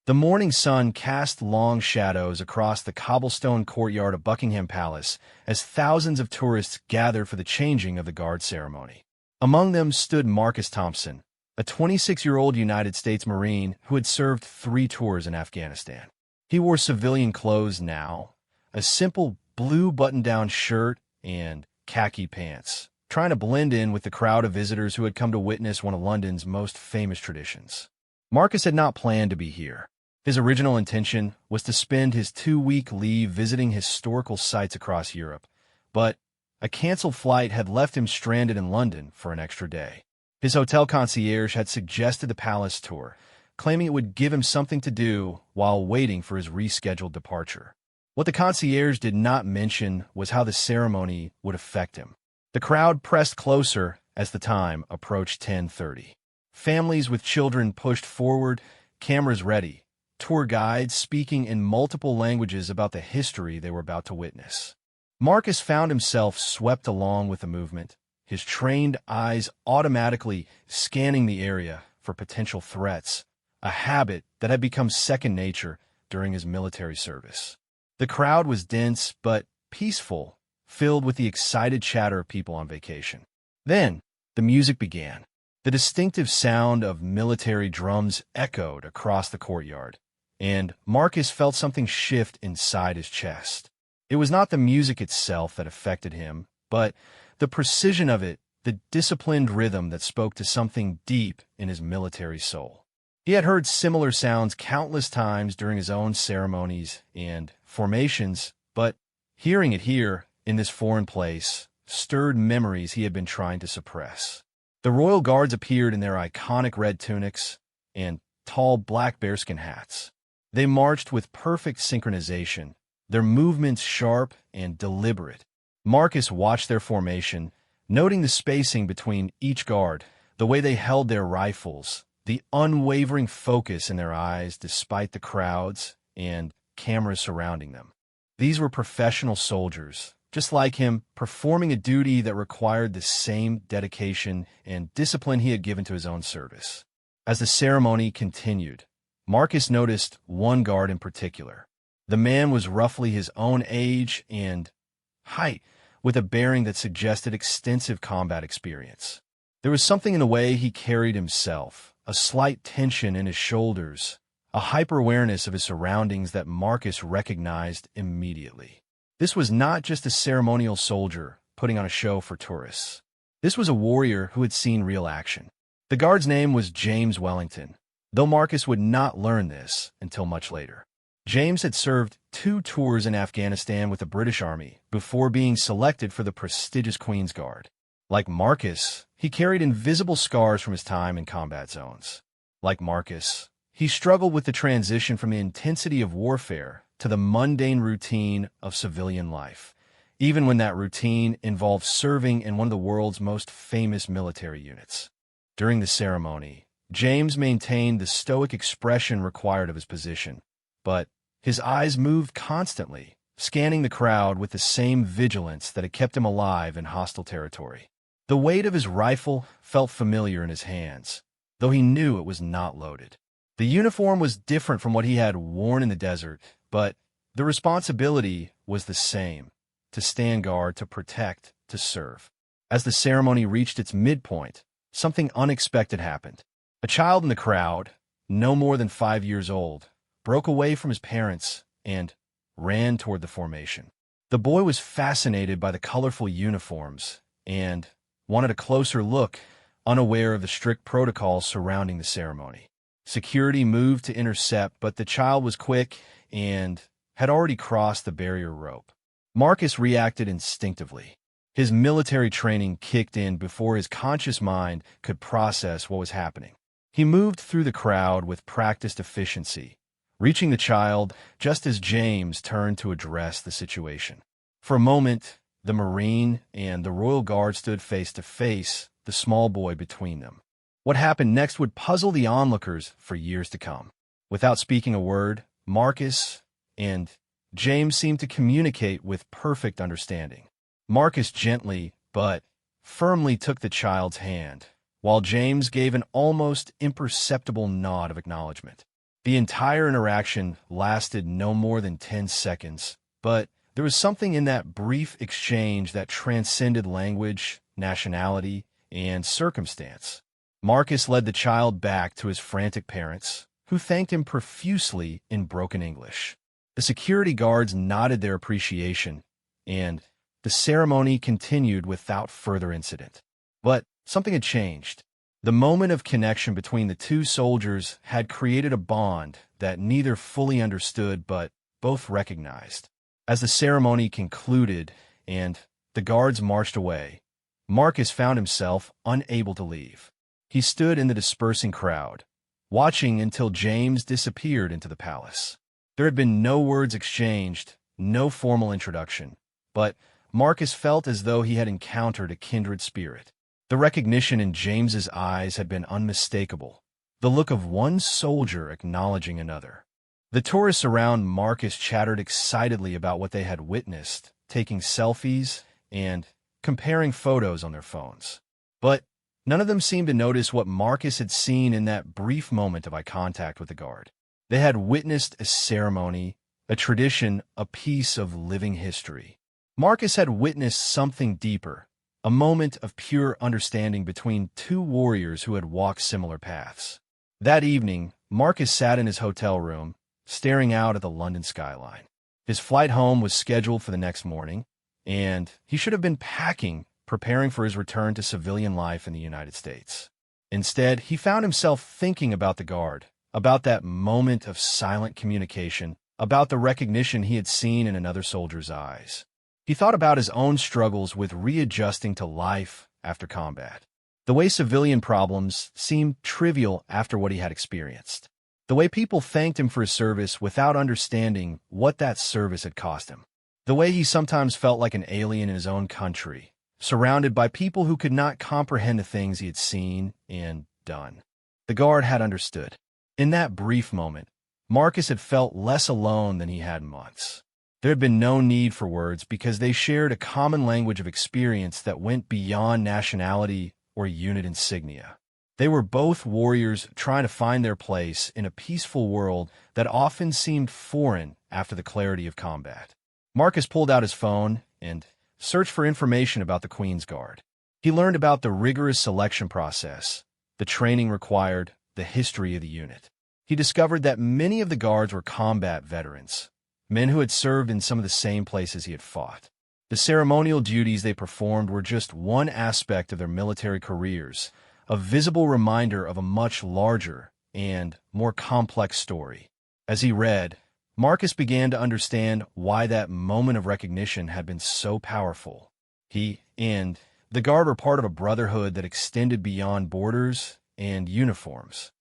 The morning sun cast long shadows across the cobblestone courtyard of Buckingham Palace as thousands of tourists gathered for the changing of the guard ceremony. Among them stood Marcus Thompson, a 26-year-old United States Marine who had served 3 tours in Afghanistan. He wore civilian clothes now, a simple blue button-down shirt and khaki pants, trying to blend in with the crowd of visitors who had come to witness one of London's most famous traditions. Marcus had not planned to be here. His original intention was to spend his 2-week leave visiting historical sites across Europe, but a canceled flight had left him stranded in London for an extra day. His hotel concierge had suggested the palace tour, claiming it would give him something to do while waiting for his rescheduled departure. What the concierge did not mention was how the ceremony would affect him. The crowd pressed closer as the time approached 10:30. Families with children pushed forward, cameras ready, tour guides speaking in multiple languages about the history they were about to witness. Marcus found himself swept along with the movement, his trained eyes automatically scanning the area for potential threats, a habit that had become second nature during his military service. The crowd was dense but peaceful, filled with the excited chatter of people on vacation. Then, the music began. The distinctive sound of military drums echoed across the courtyard, and Marcus felt something shift inside his chest. It was not the music itself that affected him, but the precision of it, the disciplined rhythm that spoke to something deep in his military soul. He had heard similar sounds countless times during his own ceremonies and formations, but hearing it here, in this foreign place, stirred memories he had been trying to suppress. The royal guards appeared in their iconic red tunics and tall black bearskin hats. They marched with perfect synchronization, their movements sharp and deliberate. Marcus watched their formation, noting the spacing between each guard, the way they held their rifles, the unwavering focus in their eyes despite the crowds and cameras surrounding them. These were professional soldiers, just like him, performing a duty that required the same dedication and discipline he had given to his own service. As the ceremony continued, Marcus noticed one guard in particular. The man was roughly his own age and height, with a bearing that suggested extensive combat experience. There was something in the way he carried himself, a slight tension in his shoulders, a hyper-awareness of his surroundings that Marcus recognized immediately. This was not just a ceremonial soldier putting on a show for tourists. This was a warrior who had seen real action. The guard's name was James Wellington, though Marcus would not learn this until much later. James had served 2 tours in Afghanistan with the British Army before being selected for the prestigious Queen's Guard. Like Marcus, he carried invisible scars from his time in combat zones. Like Marcus, he struggled with the transition from the intensity of warfare to the mundane routine of civilian life, even when that routine involved serving in one of the world's most famous military units. During the ceremony, James maintained the stoic expression required of his position, but his eyes moved constantly, scanning the crowd with the same vigilance that had kept him alive in hostile territory. The weight of his rifle felt familiar in his hands, though he knew it was not loaded. The uniform was different from what he had worn in the desert, but the responsibility was the same: to stand guard, to protect, to serve. As the ceremony reached its midpoint, something unexpected happened. A child in the crowd, no more than 5 years old, broke away from his parents and ran toward the formation. The boy was fascinated by the colorful uniforms and wanted a closer look, unaware of the strict protocols surrounding the ceremony. Security moved to intercept, but the child was quick and had already crossed the barrier rope. Marcus reacted instinctively. His military training kicked in before his conscious mind could process what was happening. He moved through the crowd with practiced efficiency, reaching the child just as James turned to address the situation. For a moment, the Marine and the Royal Guard stood face to face, the small boy between them. What happened next would puzzle the onlookers for years to come. Without speaking a word, Marcus and James seemed to communicate with perfect understanding. Marcus gently but firmly took the child's hand, while James gave an almost imperceptible nod of acknowledgement. The entire interaction lasted no more than 10 seconds, but there was something in that brief exchange that transcended language, nationality, and circumstance. Marcus led the child back to his frantic parents, who thanked him profusely in broken English. The security guards nodded their appreciation, and the ceremony continued without further incident. But something had changed. The moment of connection between the two soldiers had created a bond that neither fully understood but both recognized. As the ceremony concluded and the guards marched away, Marcus found himself unable to leave. He stood in the dispersing crowd, watching until James disappeared into the palace. There had been no words exchanged, no formal introduction, but Marcus felt as though he had encountered a kindred spirit. The recognition in James's eyes had been unmistakable, the look of one soldier acknowledging another. The tourists around Marcus chattered excitedly about what they had witnessed, taking selfies and comparing photos on their phones. But none of them seemed to notice what Marcus had seen in that brief moment of eye contact with the guard. They had witnessed a ceremony, a tradition, a piece of living history. Marcus had witnessed something deeper, a moment of pure understanding between two warriors who had walked similar paths. That evening, Marcus sat in his hotel room, staring out at the London skyline. His flight home was scheduled for the next morning, and he should have been packing, preparing for his return to civilian life in the United States. Instead, he found himself thinking about the guard, about that moment of silent communication, about the recognition he had seen in another soldier's eyes. He thought about his own struggles with readjusting to life after combat. The way civilian problems seemed trivial after what he had experienced. The way people thanked him for his service without understanding what that service had cost him. The way he sometimes felt like an alien in his own country, surrounded by people who could not comprehend the things he had seen and done. The guard had understood. In that brief moment, Marcus had felt less alone than he had in months. There had been no need for words because they shared a common language of experience that went beyond nationality or unit insignia. They were both warriors trying to find their place in a peaceful world that often seemed foreign after the clarity of combat. Marcus pulled out his phone and searched for information about the Queen's Guard. He learned about the rigorous selection process, the training required, the history of the unit. He discovered that many of the guards were combat veterans, men who had served in some of the same places he had fought. The ceremonial duties they performed were just one aspect of their military careers, a visible reminder of a much larger and more complex story. As he read, Marcus began to understand why that moment of recognition had been so powerful. He and the guard were part of a brotherhood that extended beyond borders and uniforms.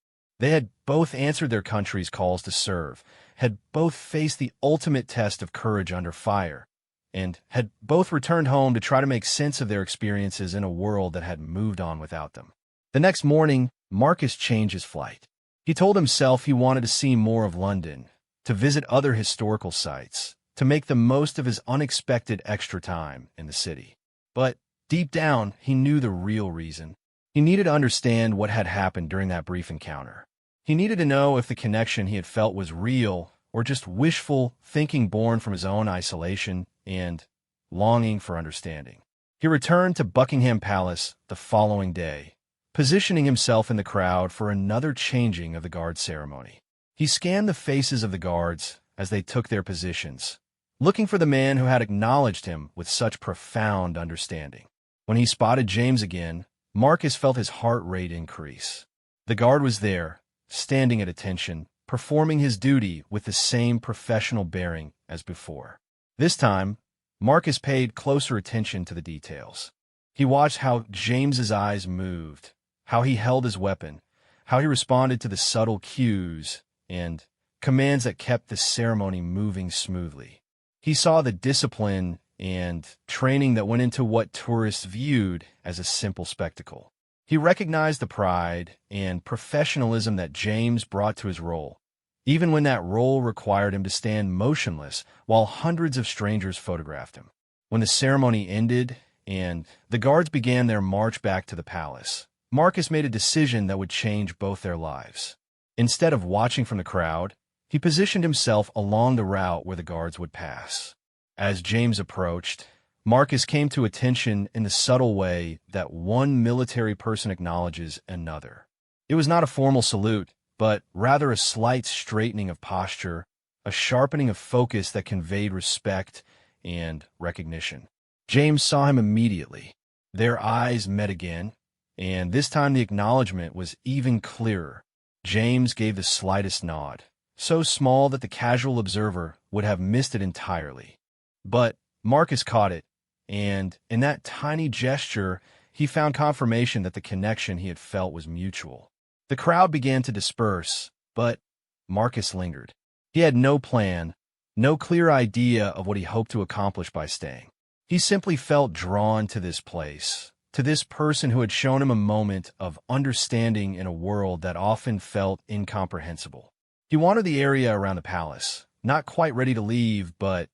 They had both answered their country's calls to serve, had both faced the ultimate test of courage under fire, and had both returned home to try to make sense of their experiences in a world that had moved on without them. The next morning, Marcus changed his flight. He told himself he wanted to see more of London, to visit other historical sites, to make the most of his unexpected extra time in the city. But deep down, he knew the real reason. He needed to understand what had happened during that brief encounter. He needed to know if the connection he had felt was real or just wishful thinking born from his own isolation and longing for understanding. He returned to Buckingham Palace the following day, positioning himself in the crowd for another changing of the guard ceremony. He scanned the faces of the guards as they took their positions, looking for the man who had acknowledged him with such profound understanding. When he spotted James again, Marcus felt his heart rate increase. The guard was there, standing at attention, performing his duty with the same professional bearing as before. This time, Marcus paid closer attention to the details. He watched how James's eyes moved, how he held his weapon, how he responded to the subtle cues and commands that kept the ceremony moving smoothly. He saw the discipline and training that went into what tourists viewed as a simple spectacle. He recognized the pride and professionalism that James brought to his role, even when that role required him to stand motionless while hundreds of strangers photographed him. When the ceremony ended and the guards began their march back to the palace, Marcus made a decision that would change both their lives. Instead of watching from the crowd, he positioned himself along the route where the guards would pass. As James approached, Marcus came to attention in the subtle way that one military person acknowledges another. It was not a formal salute, but rather a slight straightening of posture, a sharpening of focus that conveyed respect and recognition. James saw him immediately. Their eyes met again, and this time the acknowledgement was even clearer. James gave the slightest nod, so small that the casual observer would have missed it entirely. But Marcus caught it, and in that tiny gesture, he found confirmation that the connection he had felt was mutual. The crowd began to disperse, but Marcus lingered. He had no plan, no clear idea of what he hoped to accomplish by staying. He simply felt drawn to this place, to this person who had shown him a moment of understanding in a world that often felt incomprehensible. He wandered the area around the palace, not quite ready to leave, but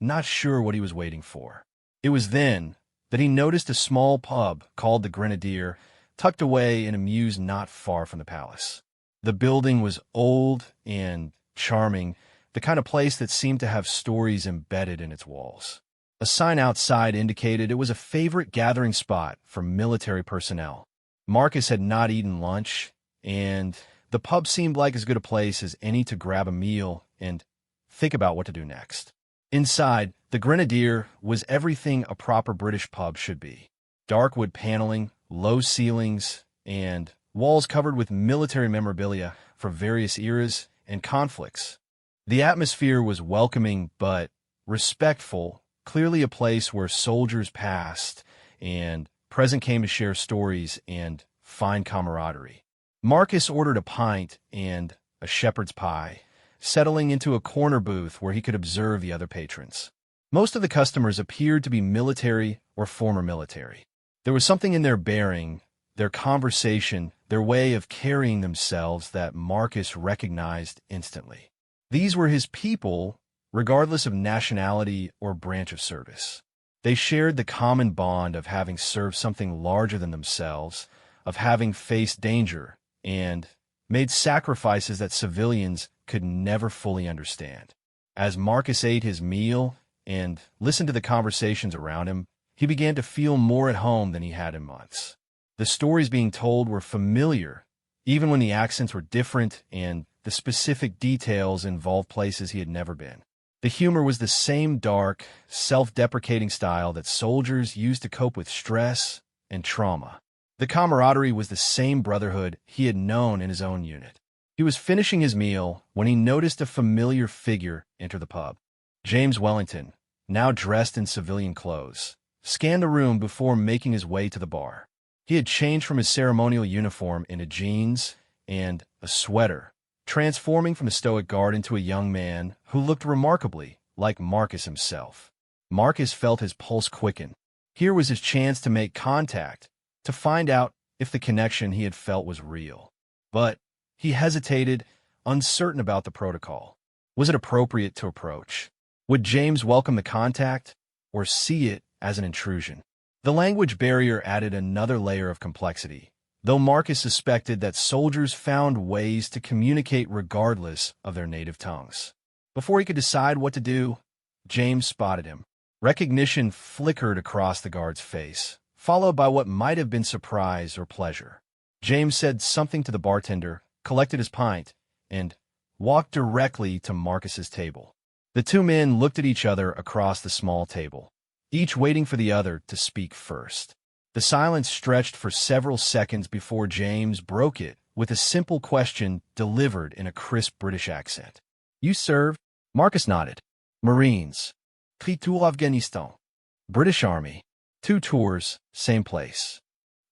not sure what he was waiting for. It was then that he noticed a small pub called the Grenadier, tucked away in a mews not far from the palace. The building was old and charming, the kind of place that seemed to have stories embedded in its walls. A sign outside indicated it was a favorite gathering spot for military personnel. Marcus had not eaten lunch, and the pub seemed like as good a place as any to grab a meal and think about what to do next. Inside, the Grenadier was everything a proper British pub should be. Dark wood paneling, low ceilings, and walls covered with military memorabilia from various eras and conflicts. The atmosphere was welcoming but respectful, clearly a place where soldiers passed and present came to share stories and find camaraderie. Marcus ordered a pint and a shepherd's pie, settling into a corner booth where he could observe the other patrons. Most of the customers appeared to be military or former military. There was something in their bearing, their conversation, their way of carrying themselves that Marcus recognized instantly. These were his people, regardless of nationality or branch of service. They shared the common bond of having served something larger than themselves, of having faced danger, and made sacrifices that civilians could never fully understand. As Marcus ate his meal and listened to the conversations around him, he began to feel more at home than he had in months. The stories being told were familiar, even when the accents were different and the specific details involved places he had never been. The humor was the same dark, self-deprecating style that soldiers used to cope with stress and trauma. The camaraderie was the same brotherhood he had known in his own unit. He was finishing his meal when he noticed a familiar figure enter the pub. James Wellington, now dressed in civilian clothes, scanned the room before making his way to the bar. He had changed from his ceremonial uniform into jeans and a sweater, transforming from a stoic guard into a young man who looked remarkably like Marcus himself. Marcus felt his pulse quicken. Here was his chance to make contact, to find out if the connection he had felt was real. But he hesitated, uncertain about the protocol. Was it appropriate to approach? Would James welcome the contact or see it as an intrusion? The language barrier added another layer of complexity, though Marcus suspected that soldiers found ways to communicate regardless of their native tongues. Before he could decide what to do, James spotted him. Recognition flickered across the guard's face, followed by what might have been surprise or pleasure. James said something to the bartender, collected his pint, and walked directly to Marcus's table. The two men looked at each other across the small table, each waiting for the other to speak first. The silence stretched for several seconds before James broke it with a simple question delivered in a crisp British accent. "You served?" Marcus nodded. "Marines. Tour Afghanistan. British Army. 2 tours, same place."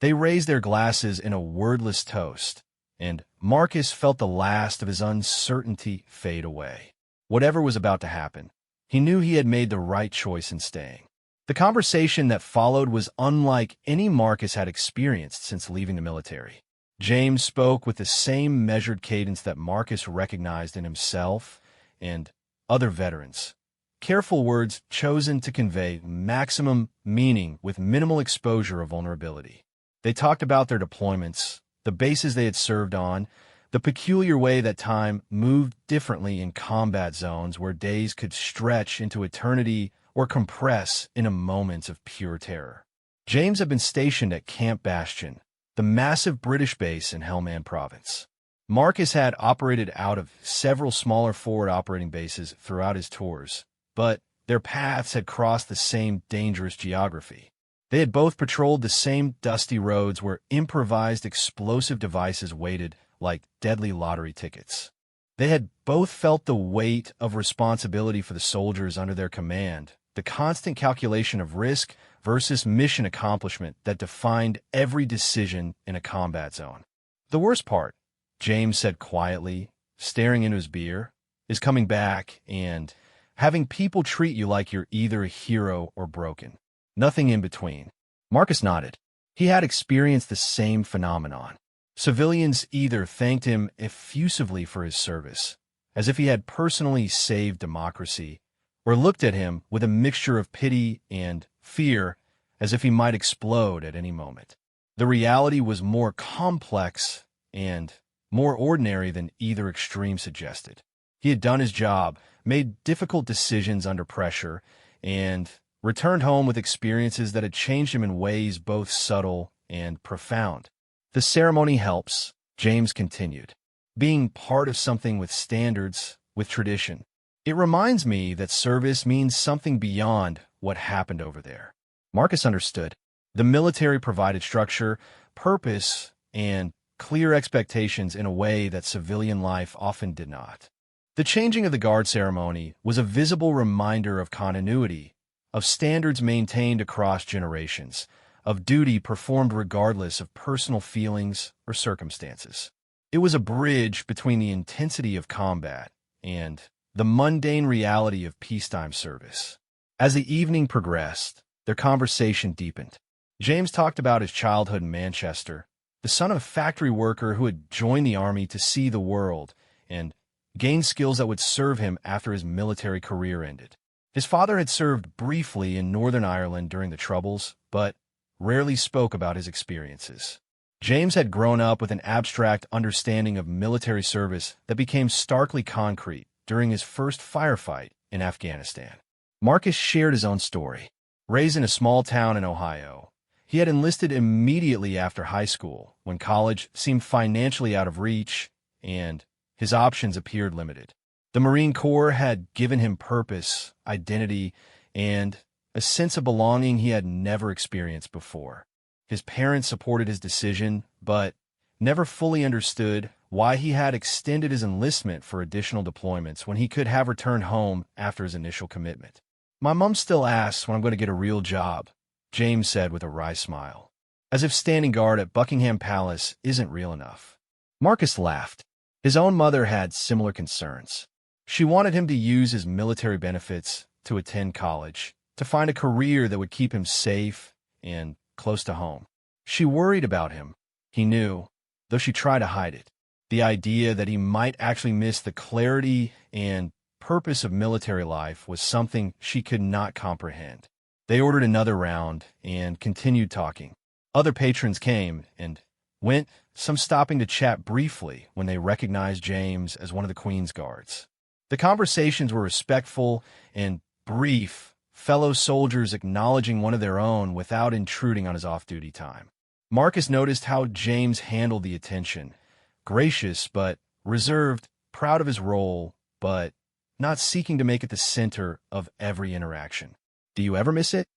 They raised their glasses in a wordless toast, and Marcus felt the last of his uncertainty fade away. Whatever was about to happen, he knew he had made the right choice in staying. The conversation that followed was unlike any Marcus had experienced since leaving the military. James spoke with the same measured cadence that Marcus recognized in himself and other veterans. Careful words chosen to convey maximum meaning with minimal exposure of vulnerability. They talked about their deployments, the bases they had served on, The peculiar way that time moved differently in combat zones where days could stretch into eternity or compress in a moment of pure terror. James had been stationed at Camp Bastion, the massive British base in Helmand Province. Marcus had operated out of several smaller forward operating bases throughout his tours, but their paths had crossed the same dangerous geography. They had both patrolled the same dusty roads where improvised explosive devices waited like deadly lottery tickets. They had both felt the weight of responsibility for the soldiers under their command, the constant calculation of risk versus mission accomplishment that defined every decision in a combat zone. The worst part, James said quietly, staring into his beer, is coming back and having people treat you like you're either a hero or broken. Nothing in between. Marcus nodded. He had experienced the same phenomenon. Civilians either thanked him effusively for his service, as if he had personally saved democracy, or looked at him with a mixture of pity and fear, as if he might explode at any moment. The reality was more complex and more ordinary than either extreme suggested. He had done his job, made difficult decisions under pressure, and returned home with experiences that had changed him in ways both subtle and profound. The ceremony helps, James continued. Being part of something with standards, with tradition. It reminds me that service means something beyond what happened over there. Marcus understood. The military provided structure, purpose, and clear expectations in a way that civilian life often did not. The changing of the guard ceremony was a visible reminder of continuity, of standards maintained across generations, of duty performed regardless of personal feelings or circumstances. It was a bridge between the intensity of combat and the mundane reality of peacetime service. As the evening progressed, their conversation deepened. James talked about his childhood in Manchester, the son of a factory worker who had joined the army to see the world and gain skills that would serve him after his military career ended. His father had served briefly in Northern Ireland during the Troubles, but rarely spoke about his experiences. James had grown up with an abstract understanding of military service that became starkly concrete during his first firefight in Afghanistan. Marcus shared his own story. Raised in a small town in Ohio, he had enlisted immediately after high school when college seemed financially out of reach and his options appeared limited. The Marine Corps had given him purpose, identity, and a sense of belonging he had never experienced before. His parents supported his decision, but never fully understood why he had extended his enlistment for additional deployments when he could have returned home after his initial commitment. "My mom still asks when I'm going to get a real job," James said with a wry smile, as if standing guard at Buckingham Palace isn't real enough. Marcus laughed. His own mother had similar concerns. She wanted him to use his military benefits to attend college, to find a career that would keep him safe and close to home. She worried about him, he knew, though she tried to hide it. The idea that he might actually miss the clarity and purpose of military life was something she could not comprehend. They ordered another round and continued talking. Other patrons came and went, some stopping to chat briefly when they recognized James as one of the Queen's guards. The conversations were respectful and brief, fellow soldiers acknowledging one of their own without intruding on his off-duty time. Marcus noticed how James handled the attention, gracious but reserved, proud of his role, but not seeking to make it the center of every interaction. "Do you ever miss it?"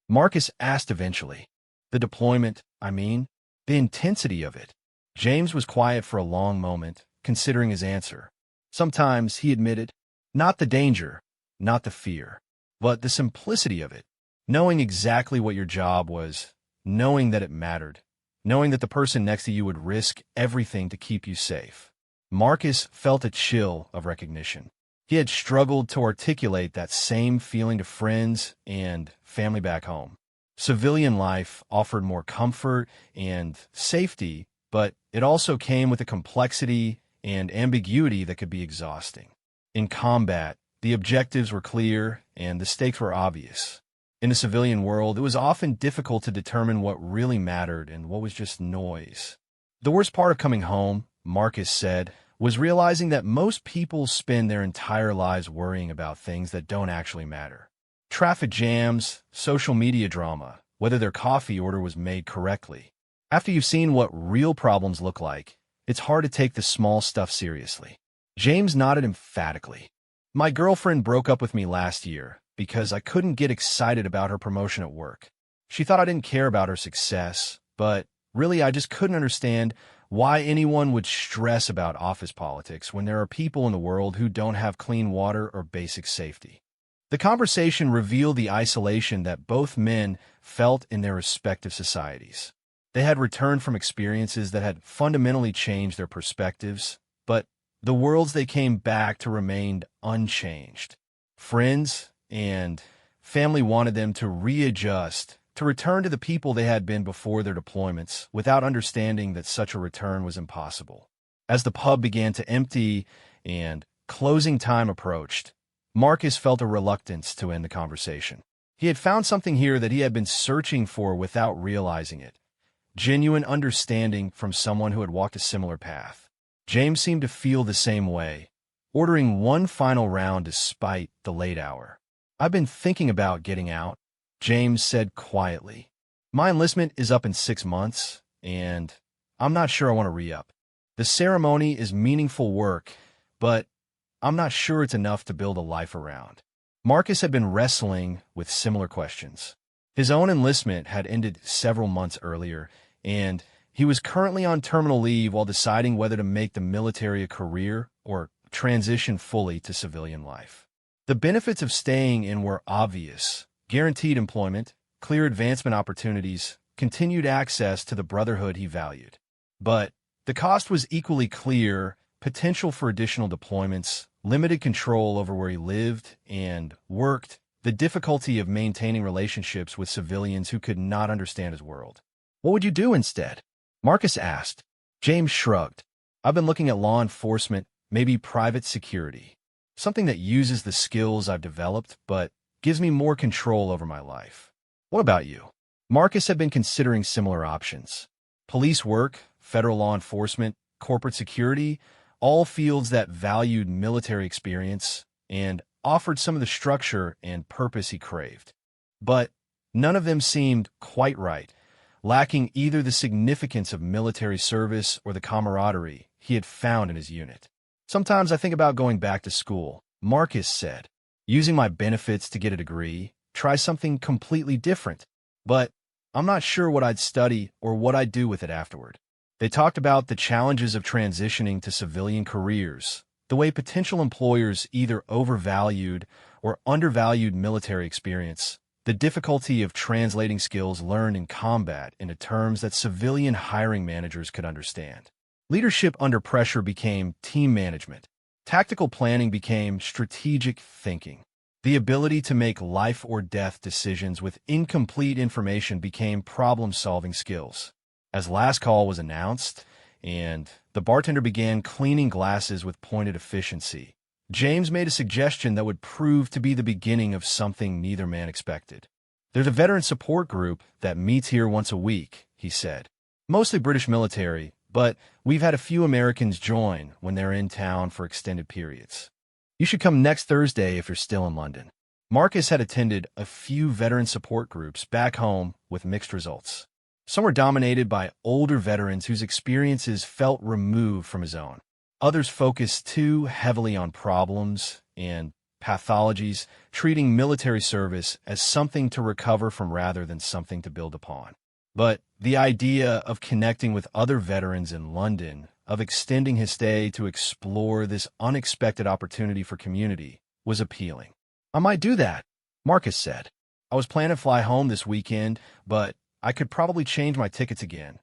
Marcus asked eventually. "The deployment, I mean, the intensity of it." James was quiet for a long moment, considering his answer. Sometimes, he admitted, not the danger, not the fear, but the simplicity of it, knowing exactly what your job was, knowing that it mattered, knowing that the person next to you would risk everything to keep you safe. Marcus felt a chill of recognition. He had struggled to articulate that same feeling to friends and family back home. Civilian life offered more comfort and safety, but it also came with a complexity and ambiguity that could be exhausting. In combat, the objectives were clear and the stakes were obvious. In the civilian world, it was often difficult to determine what really mattered and what was just noise. The worst part of coming home, Marcus said, was realizing that most people spend their entire lives worrying about things that don't actually matter. Traffic jams, social media drama, whether their coffee order was made correctly. After you've seen what real problems look like, it's hard to take the small stuff seriously. James nodded emphatically. My girlfriend broke up with me last year because I couldn't get excited about her promotion at work. She thought I didn't care about her success, but really I just couldn't understand why anyone would stress about office politics when there are people in the world who don't have clean water or basic safety. The conversation revealed the isolation that both men felt in their respective societies. They had returned from experiences that had fundamentally changed their perspectives, but the worlds they came back to remained unchanged. Friends and family wanted them to readjust, to return to the people they had been before their deployments, without understanding that such a return was impossible. As the pub began to empty and closing time approached, Marcus felt a reluctance to end the conversation. He had found something here that he had been searching for without realizing it. Genuine understanding from someone who had walked a similar path. James seemed to feel the same way, ordering one final round despite the late hour. I've been thinking about getting out, James said quietly. My enlistment is up in 6 months, and I'm not sure I want to re-up. The ceremony is meaningful work, but I'm not sure it's enough to build a life around. Marcus had been wrestling with similar questions. His own enlistment had ended several months earlier, and he was currently on terminal leave while deciding whether to make the military a career or transition fully to civilian life. The benefits of staying in were obvious: guaranteed employment, clear advancement opportunities, continued access to the brotherhood he valued. But the cost was equally clear: potential for additional deployments, limited control over where he lived and worked, the difficulty of maintaining relationships with civilians who could not understand his world. What would you do instead? Marcus asked. James shrugged. I've been looking at law enforcement, maybe private security. Something that uses the skills I've developed, but gives me more control over my life. What about you? Marcus had been considering similar options. Police work, federal law enforcement, corporate security, all fields that valued military experience and offered some of the structure and purpose he craved. But none of them seemed quite right, lacking either the significance of military service or the camaraderie he had found in his unit. Sometimes I think about going back to school, Marcus said, using my benefits to get a degree, try something completely different, but I'm not sure what I'd study or what I'd do with it afterward. They talked about the challenges of transitioning to civilian careers, the way potential employers either overvalued or undervalued military experience, the difficulty of translating skills learned in combat into terms that civilian hiring managers could understand. Leadership under pressure became team management. Tactical planning became strategic thinking. The ability to make life or death decisions with incomplete information became problem-solving skills. As last call was announced, and the bartender began cleaning glasses with pointed efficiency, James made a suggestion that would prove to be the beginning of something neither man expected. There's a veteran support group that meets here once a week, he said. Mostly British military, but we've had a few Americans join when they're in town for extended periods. You should come next Thursday if you're still in London. Marcus had attended a few veteran support groups back home with mixed results. Some were dominated by older veterans whose experiences felt removed from his own. Others focused too heavily on problems and pathologies, treating military service as something to recover from rather than something to build upon. But the idea of connecting with other veterans in London, of extending his stay to explore this unexpected opportunity for community, was appealing. I might do that, Marcus said. I was planning to fly home this weekend, but I could probably change my tickets again.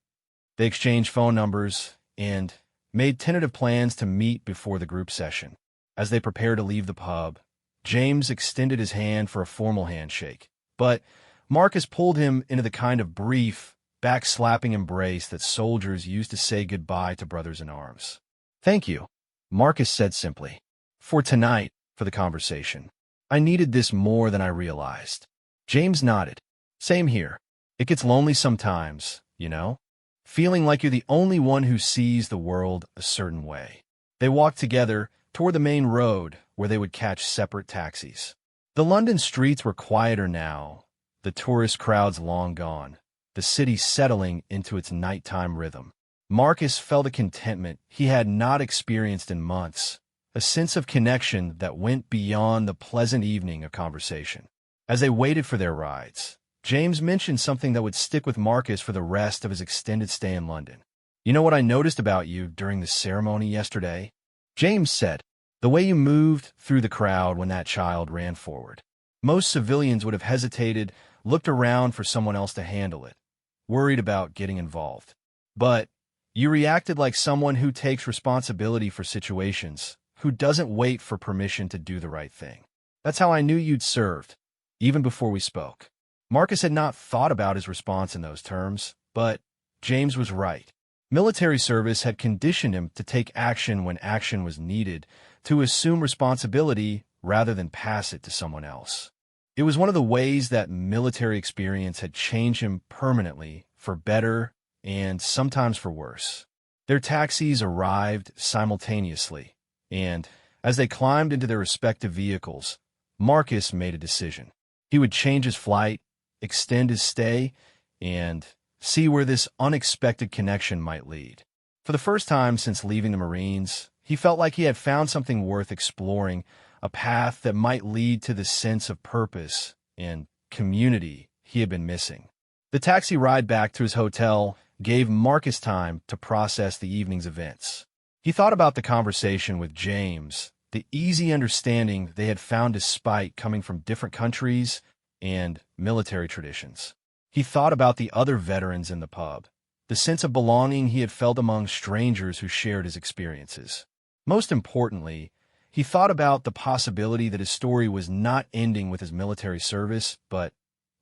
They exchanged phone numbers and made tentative plans to meet before the group session. As they prepared to leave the pub, James extended his hand for a formal handshake, but Marcus pulled him into the kind of brief, back-slapping embrace that soldiers used to say goodbye to brothers in arms. Thank you, Marcus said simply. For tonight, for the conversation. I needed this more than I realized. James nodded. Same here. It gets lonely sometimes, you know? feeling like you're the only one who sees the world a certain way. They walked together toward the main road where they would catch separate taxis. The London streets were quieter now, the tourist crowds long gone, the city settling into its nighttime rhythm. Marcus felt a contentment he had not experienced in months, a sense of connection that went beyond the pleasant evening of conversation. As they waited for their rides, James mentioned something that would stick with Marcus for the rest of his extended stay in London. "You know what I noticed about you during the ceremony yesterday?" James said. "The way you moved through the crowd when that child ran forward. Most civilians would have hesitated, looked around for someone else to handle it, worried about getting involved. But you reacted like someone who takes responsibility for situations, who doesn't wait for permission to do the right thing. That's how I knew you'd served, even before we spoke." Marcus had not thought about his response in those terms, but James was right. Military service had conditioned him to take action when action was needed, to assume responsibility rather than pass it to someone else. It was one of the ways that military experience had changed him permanently, for better and sometimes for worse. Their taxis arrived simultaneously, and as they climbed into their respective vehicles, Marcus made a decision. He would change his flight, extend his stay, and see where this unexpected connection might lead. For the first time since leaving the Marines, he felt like he had found something worth exploring, a path that might lead to the sense of purpose and community he had been missing. The taxi ride back to his hotel gave Marcus time to process the evening's events. He thought about the conversation with James, the easy understanding they had found despite coming from different countries and military traditions. He thought about the other veterans in the pub, the sense of belonging he had felt among strangers who shared his experiences. Most importantly, he thought about the possibility that his story was not ending with his military service, but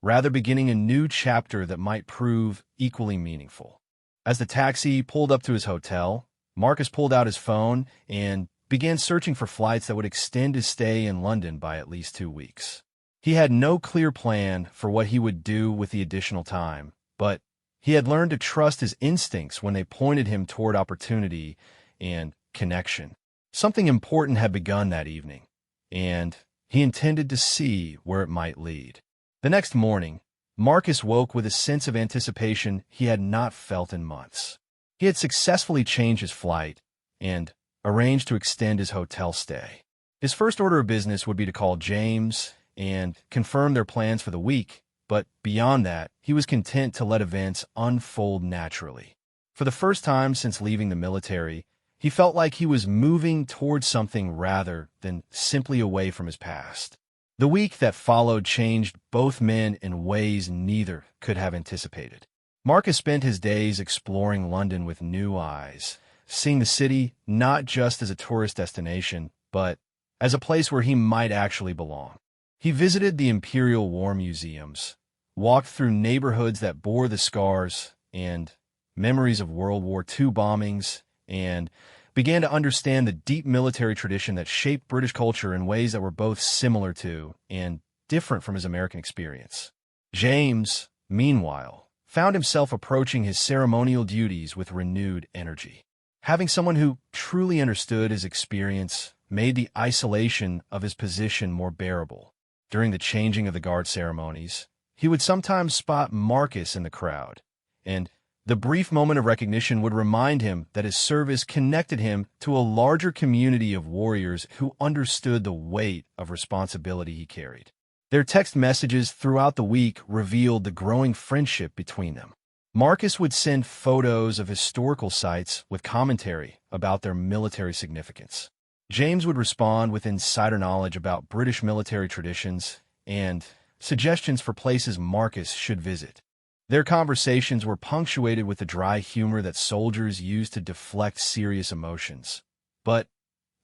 rather beginning a new chapter that might prove equally meaningful. As the taxi pulled up to his hotel, Marcus pulled out his phone and began searching for flights that would extend his stay in London by at least 2 weeks. He had no clear plan for what he would do with the additional time, but he had learned to trust his instincts when they pointed him toward opportunity and connection. Something important had begun that evening, and he intended to see where it might lead. The next morning, Marcus woke with a sense of anticipation he had not felt in months. He had successfully changed his flight and arranged to extend his hotel stay. His first order of business would be to call James and confirm their plans for the week, but beyond that, he was content to let events unfold naturally. For the first time since leaving the military, he felt like he was moving towards something rather than simply away from his past. The week that followed changed both men in ways neither could have anticipated. Marcus spent his days exploring London with new eyes, seeing the city not just as a tourist destination, but as a place where he might actually belong. He visited the Imperial War Museums, walked through neighborhoods that bore the scars and memories of World War II bombings, and began to understand the deep military tradition that shaped British culture in ways that were both similar to and different from his American experience. James, meanwhile, found himself approaching his ceremonial duties with renewed energy. Having someone who truly understood his experience made the isolation of his position more bearable. During the changing of the guard ceremonies, he would sometimes spot Marcus in the crowd, and the brief moment of recognition would remind him that his service connected him to a larger community of warriors who understood the weight of responsibility he carried. Their text messages throughout the week revealed the growing friendship between them. Marcus would send photos of historical sites with commentary about their military significance. James would respond with insider knowledge about British military traditions and suggestions for places Marcus should visit. Their conversations were punctuated with the dry humor that soldiers use to deflect serious emotions. But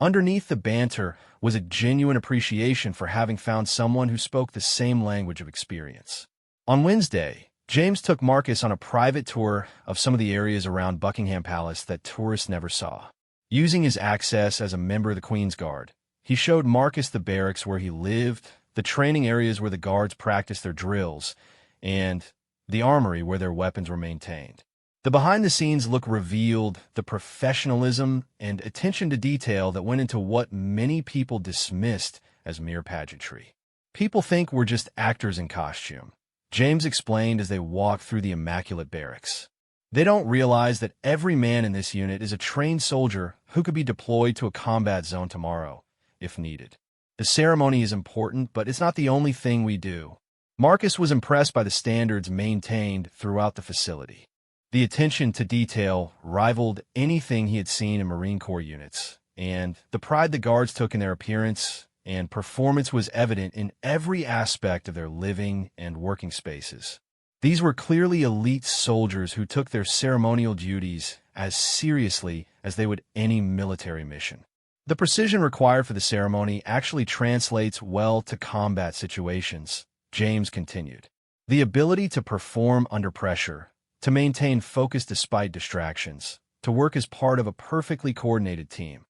underneath the banter was a genuine appreciation for having found someone who spoke the same language of experience. On Wednesday, James took Marcus on a private tour of some of the areas around Buckingham Palace that tourists never saw. Using his access as a member of the Queen's Guard, he showed Marcus the barracks where he lived, the training areas where the guards practiced their drills, and the armory where their weapons were maintained. The behind-the-scenes look revealed the professionalism and attention to detail that went into what many people dismissed as mere pageantry. People think we're just actors in costume, James explained as they walked through the immaculate barracks. They don't realize that every man in this unit is a trained soldier who could be deployed to a combat zone tomorrow, if needed. The ceremony is important, but it's not the only thing we do. Marcus was impressed by the standards maintained throughout the facility. The attention to detail rivaled anything he had seen in Marine Corps units, and the pride the guards took in their appearance and performance was evident in every aspect of their living and working spaces. These were clearly elite soldiers who took their ceremonial duties as seriously as they would any military mission. The precision required for the ceremony actually translates well to combat situations, James continued. The ability to perform under pressure, to maintain focus despite distractions, to work as part of a perfectly coordinated team.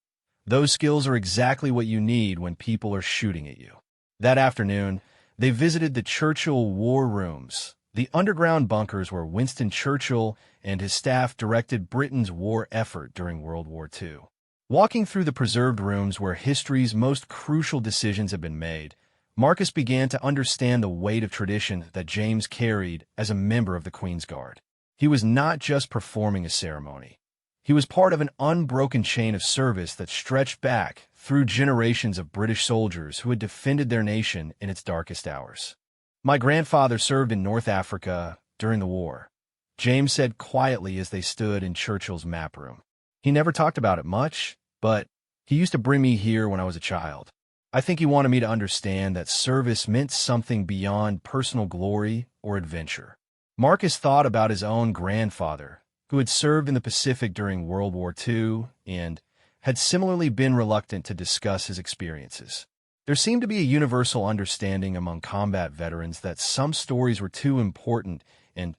Those skills are exactly what you need when people are shooting at you. That afternoon, they visited the Churchill War Rooms, the underground bunkers where Winston Churchill and his staff directed Britain's war effort during World War II. Walking through the preserved rooms where history's most crucial decisions have been made, Marcus began to understand the weight of tradition that James carried as a member of the Queen's Guard. He was not just performing a ceremony. He was part of an unbroken chain of service that stretched back through generations of British soldiers who had defended their nation in its darkest hours. My grandfather served in North Africa during the war, James said quietly as they stood in Churchill's map room. He never talked about it much, but he used to bring me here when I was a child. I think he wanted me to understand that service meant something beyond personal glory or adventure. Marcus thought about his own grandfather, who had served in the Pacific during World War II and had similarly been reluctant to discuss his experiences. There seemed to be a universal understanding among combat veterans that some stories were too important and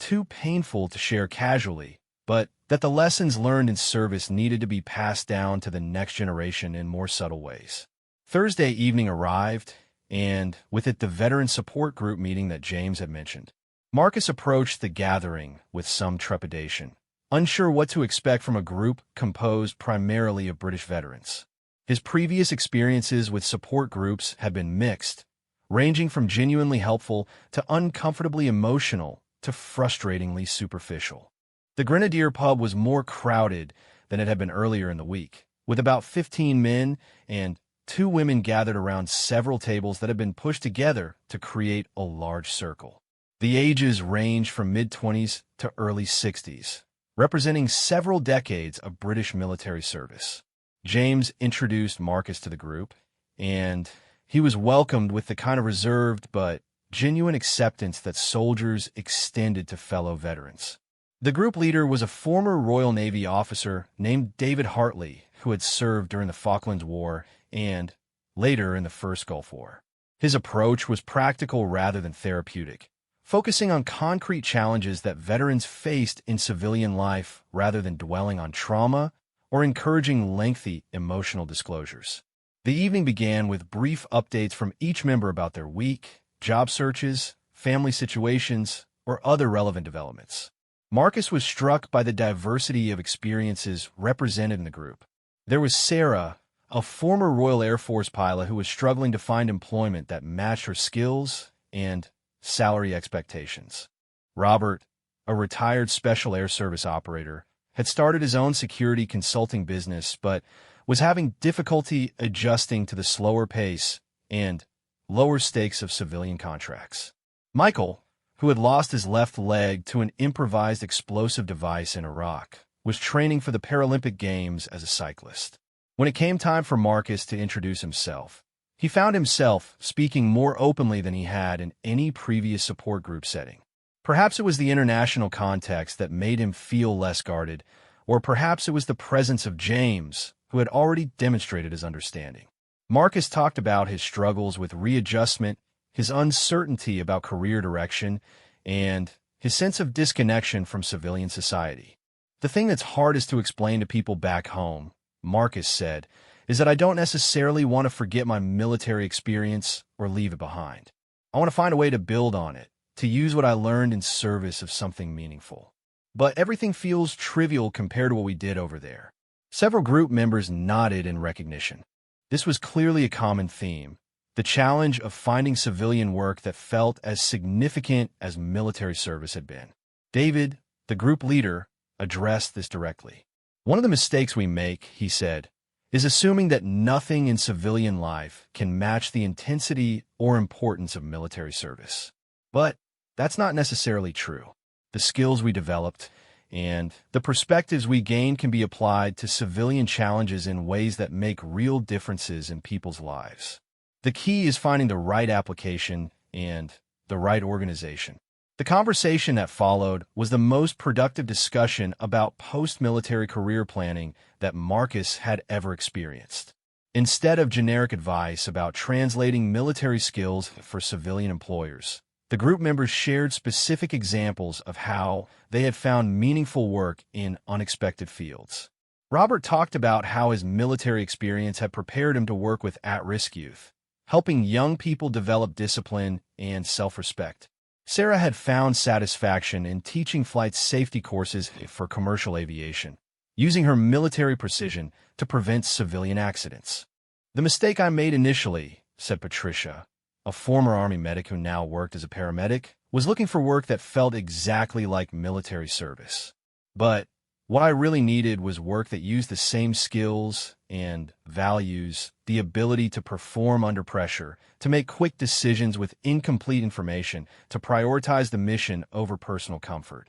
too painful to share casually, but that the lessons learned in service needed to be passed down to the next generation in more subtle ways. Thursday evening arrived, and with it the veteran support group meeting that James had mentioned. Marcus approached the gathering with some trepidation, unsure what to expect from a group composed primarily of British veterans. His previous experiences with support groups had been mixed, ranging from genuinely helpful to uncomfortably emotional to frustratingly superficial. The Grenadier pub was more crowded than it had been earlier in the week, with about 15 men and 2 women gathered around several tables that had been pushed together to create a large circle. The ages ranged from mid-20s to early 60s, representing several decades of British military service. James introduced Marcus to the group, and he was welcomed with the kind of reserved but genuine acceptance that soldiers extended to fellow veterans. The group leader was a former Royal Navy officer named David Hartley, who had served during the Falklands War and later in the First Gulf War. His approach was practical rather than therapeutic, focusing on concrete challenges that veterans faced in civilian life rather than dwelling on trauma or encouraging lengthy emotional disclosures. The evening began with brief updates from each member about their week, job searches, family situations, or other relevant developments. Marcus was struck by the diversity of experiences represented in the group. There was Sarah, a former Royal Air Force pilot who was struggling to find employment that matched her skills and salary expectations. Robert, a retired Special Air Service operator, had started his own security consulting business but was having difficulty adjusting to the slower pace and lower stakes of civilian contracts. Michael, who had lost his left leg to an improvised explosive device in Iraq, was training for the Paralympic Games as a cyclist. When it came time for Marcus to introduce himself, he found himself speaking more openly than he had in any previous support group setting. Perhaps it was the international context that made him feel less guarded, or perhaps it was the presence of James, who had already demonstrated his understanding. Marcus talked about his struggles with readjustment, his uncertainty about career direction, and his sense of disconnection from civilian society. The thing that's hardest to explain to people back home, Marcus said, is that I don't necessarily want to forget my military experience or leave it behind. I want to find a way to build on it, to use what I learned in service of something meaningful. but everything feels trivial compared to what we did over there." Several group members nodded in recognition. This was clearly a common theme, the challenge of finding civilian work that felt as significant as military service had been. David, the group leader, addressed this directly. "One of the mistakes we make," he said, "is assuming that nothing in civilian life can match the intensity or importance of military service. But that's not necessarily true. The skills we developed and the perspectives we gain can be applied to civilian challenges in ways that make real differences in people's lives. The key is finding the right application and the right organization." The conversation that followed was the most productive discussion about post-military career planning that Marcus had ever experienced. Instead of generic advice about translating military skills for civilian employers, the group members shared specific examples of how they had found meaningful work in unexpected fields. Robert talked about how his military experience had prepared him to work with at-risk youth, helping young people develop discipline and self-respect. Sarah had found satisfaction in teaching flight safety courses for commercial aviation, using her military precision to prevent civilian accidents. "The mistake I made initially," said Patricia, a former Army medic who now worked as a paramedic, "was looking for work that felt exactly like military service. But what I really needed was work that used the same skills and values, the ability to perform under pressure, to make quick decisions with incomplete information, to prioritize the mission over personal comfort."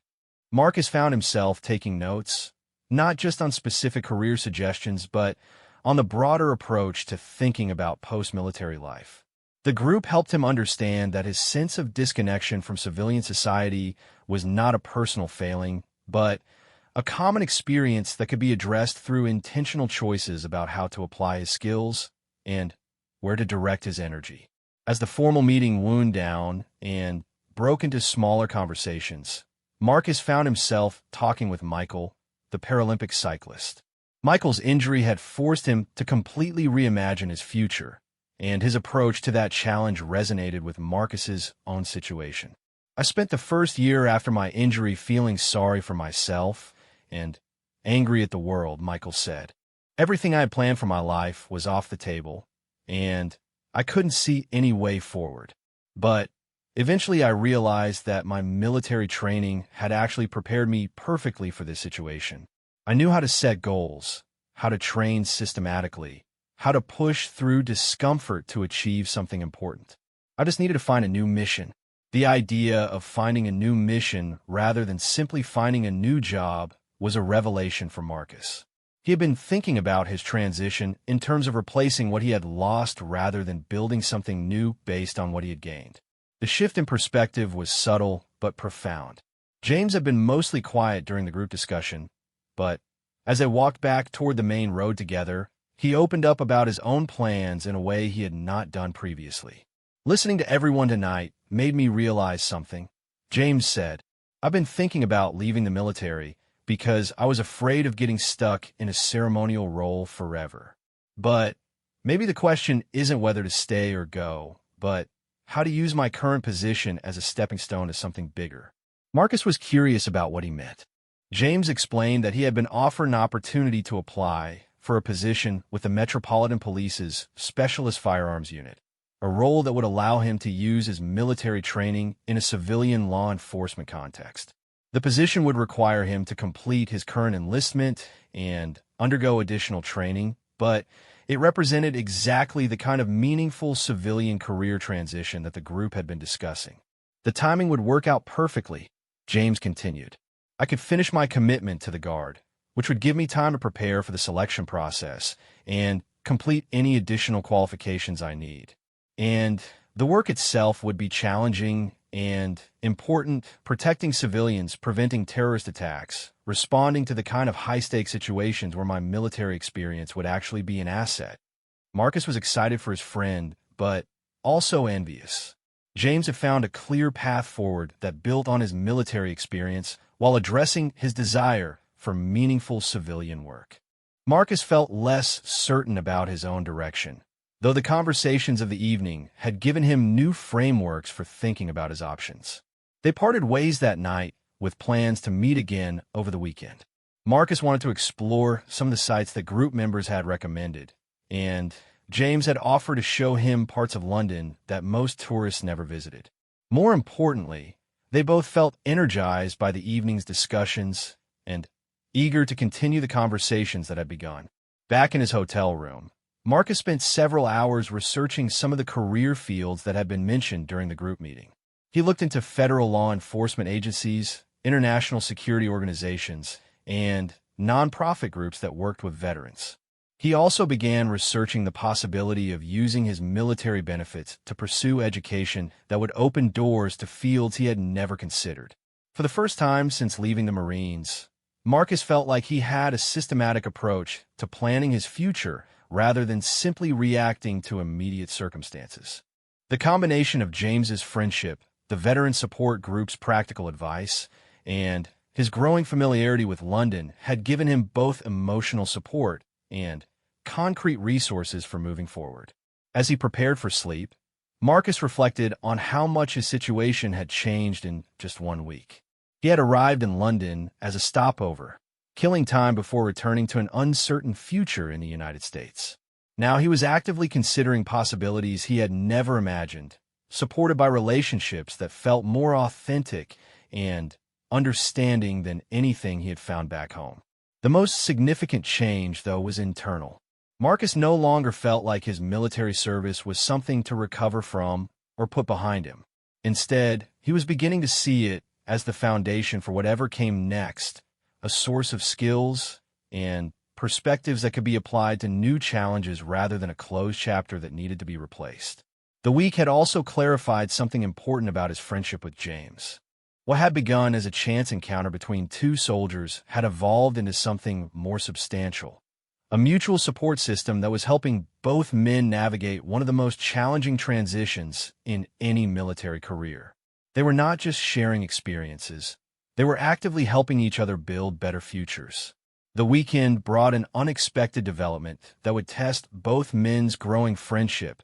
Marcus found himself taking notes, not just on specific career suggestions, but on the broader approach to thinking about post-military life. The group helped him understand that his sense of disconnection from civilian society was not a personal failing, but a common experience that could be addressed through intentional choices about how to apply his skills and where to direct his energy. As the formal meeting wound down and broke into smaller conversations, Marcus found himself talking with Michael, the Paralympic cyclist. Michael's injury had forced him to completely reimagine his future, and his approach to that challenge resonated with Marcus's own situation. "I spent the first year after my injury feeling sorry for myself and angry at the world," Michael said. "Everything I had planned for my life was off the table, and I couldn't see any way forward. But eventually I realized that my military training had actually prepared me perfectly for this situation. I knew how to set goals, how to train systematically, how to push through discomfort to achieve something important. I just needed to find a new mission." The idea of finding a new mission rather than simply finding a new job was a revelation for Marcus. He had been thinking about his transition in terms of replacing what he had lost rather than building something new based on what he had gained. The shift in perspective was subtle but profound. James had been mostly quiet during the group discussion, but as they walked back toward the main road together, he opened up about his own plans in a way he had not done previously. "Listening to everyone tonight made me realize something," James said. "I've been thinking about leaving the military because I was afraid of getting stuck in a ceremonial role forever. But maybe the question isn't whether to stay or go, but how to use my current position as a stepping stone to something bigger." Marcus was curious about what he meant. James explained that he had been offered an opportunity to apply for a position with the Metropolitan Police's Specialist Firearms Unit, a role that would allow him to use his military training in a civilian law enforcement context. The position would require him to complete his current enlistment and undergo additional training, but it represented exactly the kind of meaningful civilian career transition that the group had been discussing. "The timing would work out perfectly," James continued. "I could finish my commitment to the Guard, which would give me time to prepare for the selection process and complete any additional qualifications I need. And the work itself would be challenging and important, protecting civilians, preventing terrorist attacks, responding to the kind of high-stakes situations where my military experience would actually be an asset." Marcus was excited for his friend, but also envious. James had found a clear path forward that built on his military experience while addressing his desire for meaningful civilian work. Marcus felt less certain about his own direction, though the conversations of the evening had given him new frameworks for thinking about his options. They parted ways that night with plans to meet again over the weekend. Marcus wanted to explore some of the sites that group members had recommended, and James had offered to show him parts of London that most tourists never visited. More importantly, they both felt energized by the evening's discussions and eager to continue the conversations that had begun. Back in his hotel room, Marcus spent several hours researching some of the career fields that had been mentioned during the group meeting. He looked into federal law enforcement agencies, international security organizations, and nonprofit groups that worked with veterans. He also began researching the possibility of using his military benefits to pursue education that would open doors to fields he had never considered. For the first time since leaving the Marines, Marcus felt like he had a systematic approach to planning his future rather than simply reacting to immediate circumstances. The combination of James's friendship, the veteran support group's practical advice, and his growing familiarity with London had given him both emotional support and concrete resources for moving forward. As he prepared for sleep, Marcus reflected on how much his situation had changed in just 1 week. He had arrived in London as a stopover, killing time before returning to an uncertain future in the United States. Now he was actively considering possibilities he had never imagined, supported by relationships that felt more authentic and understanding than anything he had found back home. The most significant change, though, was internal. Marcus no longer felt like his military service was something to recover from or put behind him. Instead, he was beginning to see it as the foundation for whatever came next, a source of skills and perspectives that could be applied to new challenges rather than a closed chapter that needed to be replaced. The week had also clarified something important about his friendship with James. What had begun as a chance encounter between two soldiers had evolved into something more substantial, a mutual support system that was helping both men navigate one of the most challenging transitions in any military career. They were not just sharing experiences, they were actively helping each other build better futures. The weekend brought an unexpected development that would test both men's growing friendship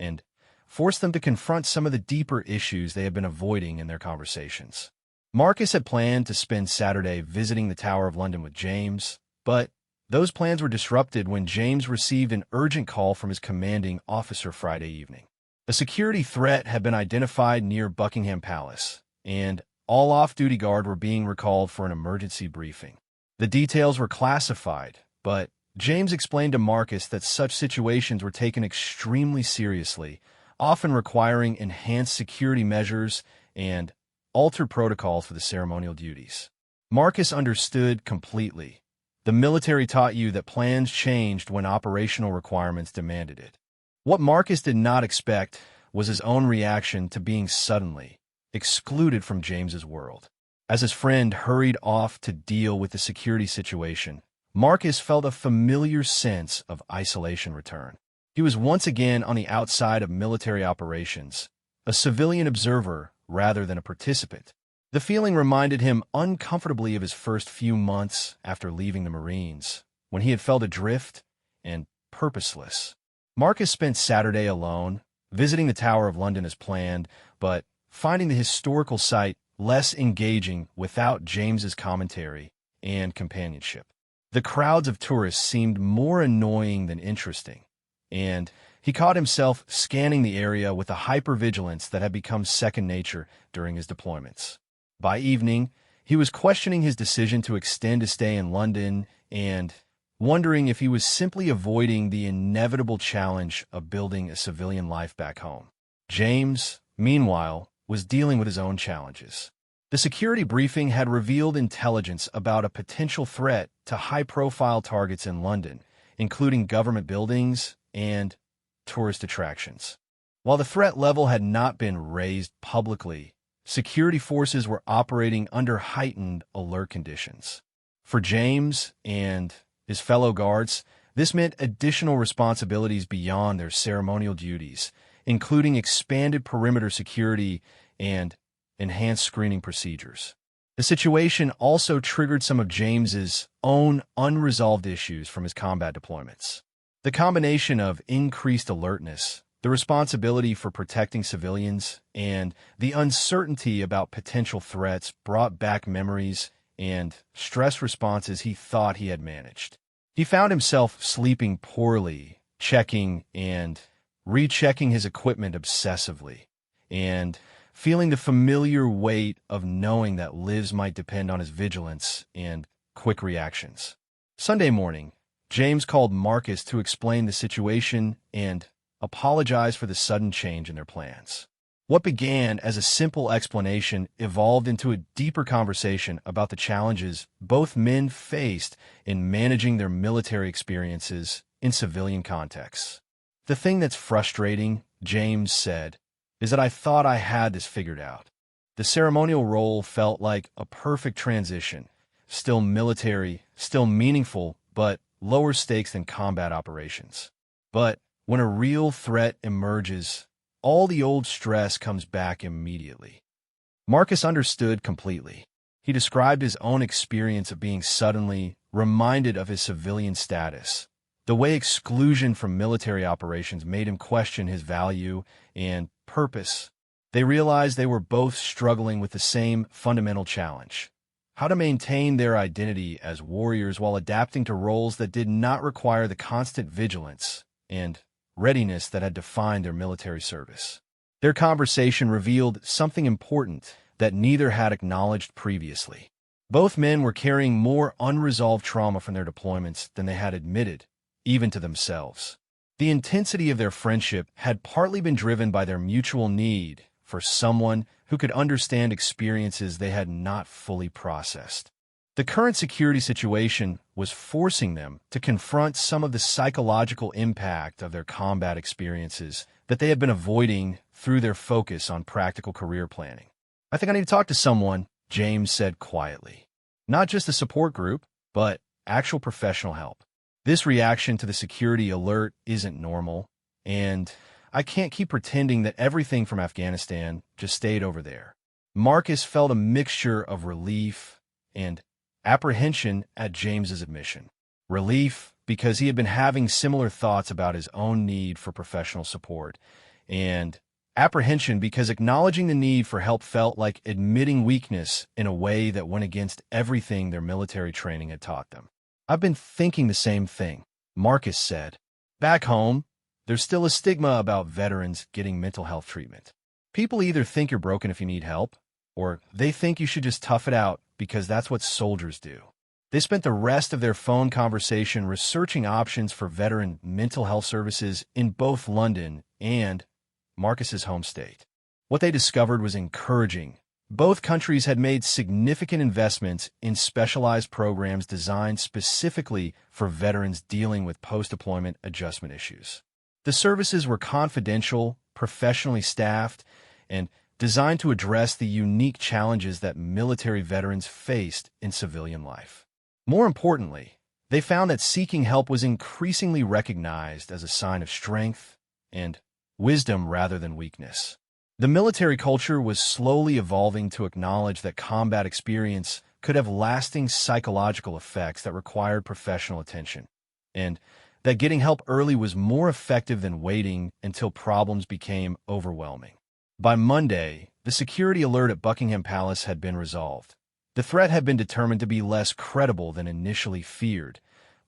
and force them to confront some of the deeper issues they had been avoiding in their conversations. Marcus had planned to spend Saturday visiting the Tower of London with James, but those plans were disrupted when James received an urgent call from his commanding officer Friday evening. A security threat had been identified near Buckingham Palace, and all off-duty guard were being recalled for an emergency briefing. The details were classified, but James explained to Marcus that such situations were taken extremely seriously, often requiring enhanced security measures and altered protocols for the ceremonial duties. Marcus understood completely. The military taught you that plans changed when operational requirements demanded it. What Marcus did not expect was his own reaction to being suddenly excluded from James's world. As his friend hurried off to deal with the security situation, Marcus felt a familiar sense of isolation return. He was once again on the outside of military operations, a civilian observer rather than a participant. The feeling reminded him uncomfortably of his first few months after leaving the Marines, when he had felt adrift and purposeless. Marcus spent Saturday alone, visiting the Tower of London as planned, but finding the historical site less engaging without James's commentary and companionship. The crowds of tourists seemed more annoying than interesting, and he caught himself scanning the area with a hypervigilance that had become second nature during his deployments. By evening, he was questioning his decision to extend his stay in London and wondering if he was simply avoiding the inevitable challenge of building a civilian life back home. James, meanwhile, was dealing with his own challenges. The security briefing had revealed intelligence about a potential threat to high-profile targets in London, including government buildings and tourist attractions. While the threat level had not been raised publicly, security forces were operating under heightened alert conditions. For James and his fellow guards, this meant additional responsibilities beyond their ceremonial duties, including expanded perimeter security and enhanced screening procedures. The situation also triggered some of James's own unresolved issues from his combat deployments. The combination of increased alertness, The responsibility for protecting civilians and the uncertainty about potential threats brought back memories and stress responses he thought he had managed. He found himself sleeping poorly, checking and rechecking his equipment obsessively, and feeling the familiar weight of knowing that lives might depend on his vigilance and quick reactions. Sunday morning, James called Marcus to explain the situation and apologize for the sudden change in their plans. What began as a simple explanation evolved into a deeper conversation about the challenges both men faced in managing their military experiences in civilian contexts. "The thing that's frustrating," James said, "is that I thought I had this figured out. The ceremonial role felt like a perfect transition, still military, still meaningful, but lower stakes than combat operations. But when a real threat emerges, all the old stress comes back immediately." Marcus understood completely. He described his own experience of being suddenly reminded of his civilian status, the way exclusion from military operations made him question his value and purpose. They realized they were both struggling with the same fundamental challenge: how to maintain their identity as warriors while adapting to roles that did not require the constant vigilance and readiness that had defined their military service. Their conversation revealed something important that neither had acknowledged previously. Both men were carrying more unresolved trauma from their deployments than they had admitted, even to themselves. The intensity of their friendship had partly been driven by their mutual need for someone who could understand experiences they had not fully processed. The current security situation was forcing them to confront some of the psychological impact of their combat experiences that they had been avoiding through their focus on practical career planning. "I think I need to talk to someone," James said quietly. "Not just a support group, but actual professional help. This reaction to the security alert isn't normal, and I can't keep pretending that everything from Afghanistan just stayed over there." Marcus felt a mixture of relief and apprehension at James's admission. Relief because he had been having similar thoughts about his own need for professional support, and apprehension because acknowledging the need for help felt like admitting weakness in a way that went against everything their military training had taught them. "I've been thinking the same thing," Marcus said. "Back home, there's still a stigma about veterans getting mental health treatment. People either think you're broken if you need help, or they think you should just tough it out because that's what soldiers do." They spent the rest of their phone conversation researching options for veteran mental health services in both London and Marcus's home state. What they discovered was encouraging. Both countries had made significant investments in specialized programs designed specifically for veterans dealing with post-deployment adjustment issues. The services were confidential, professionally staffed, and designed to address the unique challenges that military veterans faced in civilian life. More importantly, they found that seeking help was increasingly recognized as a sign of strength and wisdom rather than weakness. The military culture was slowly evolving to acknowledge that combat experience could have lasting psychological effects that required professional attention, and that getting help early was more effective than waiting until problems became overwhelming. By Monday, the security alert at Buckingham Palace had been resolved. The threat had been determined to be less credible than initially feared,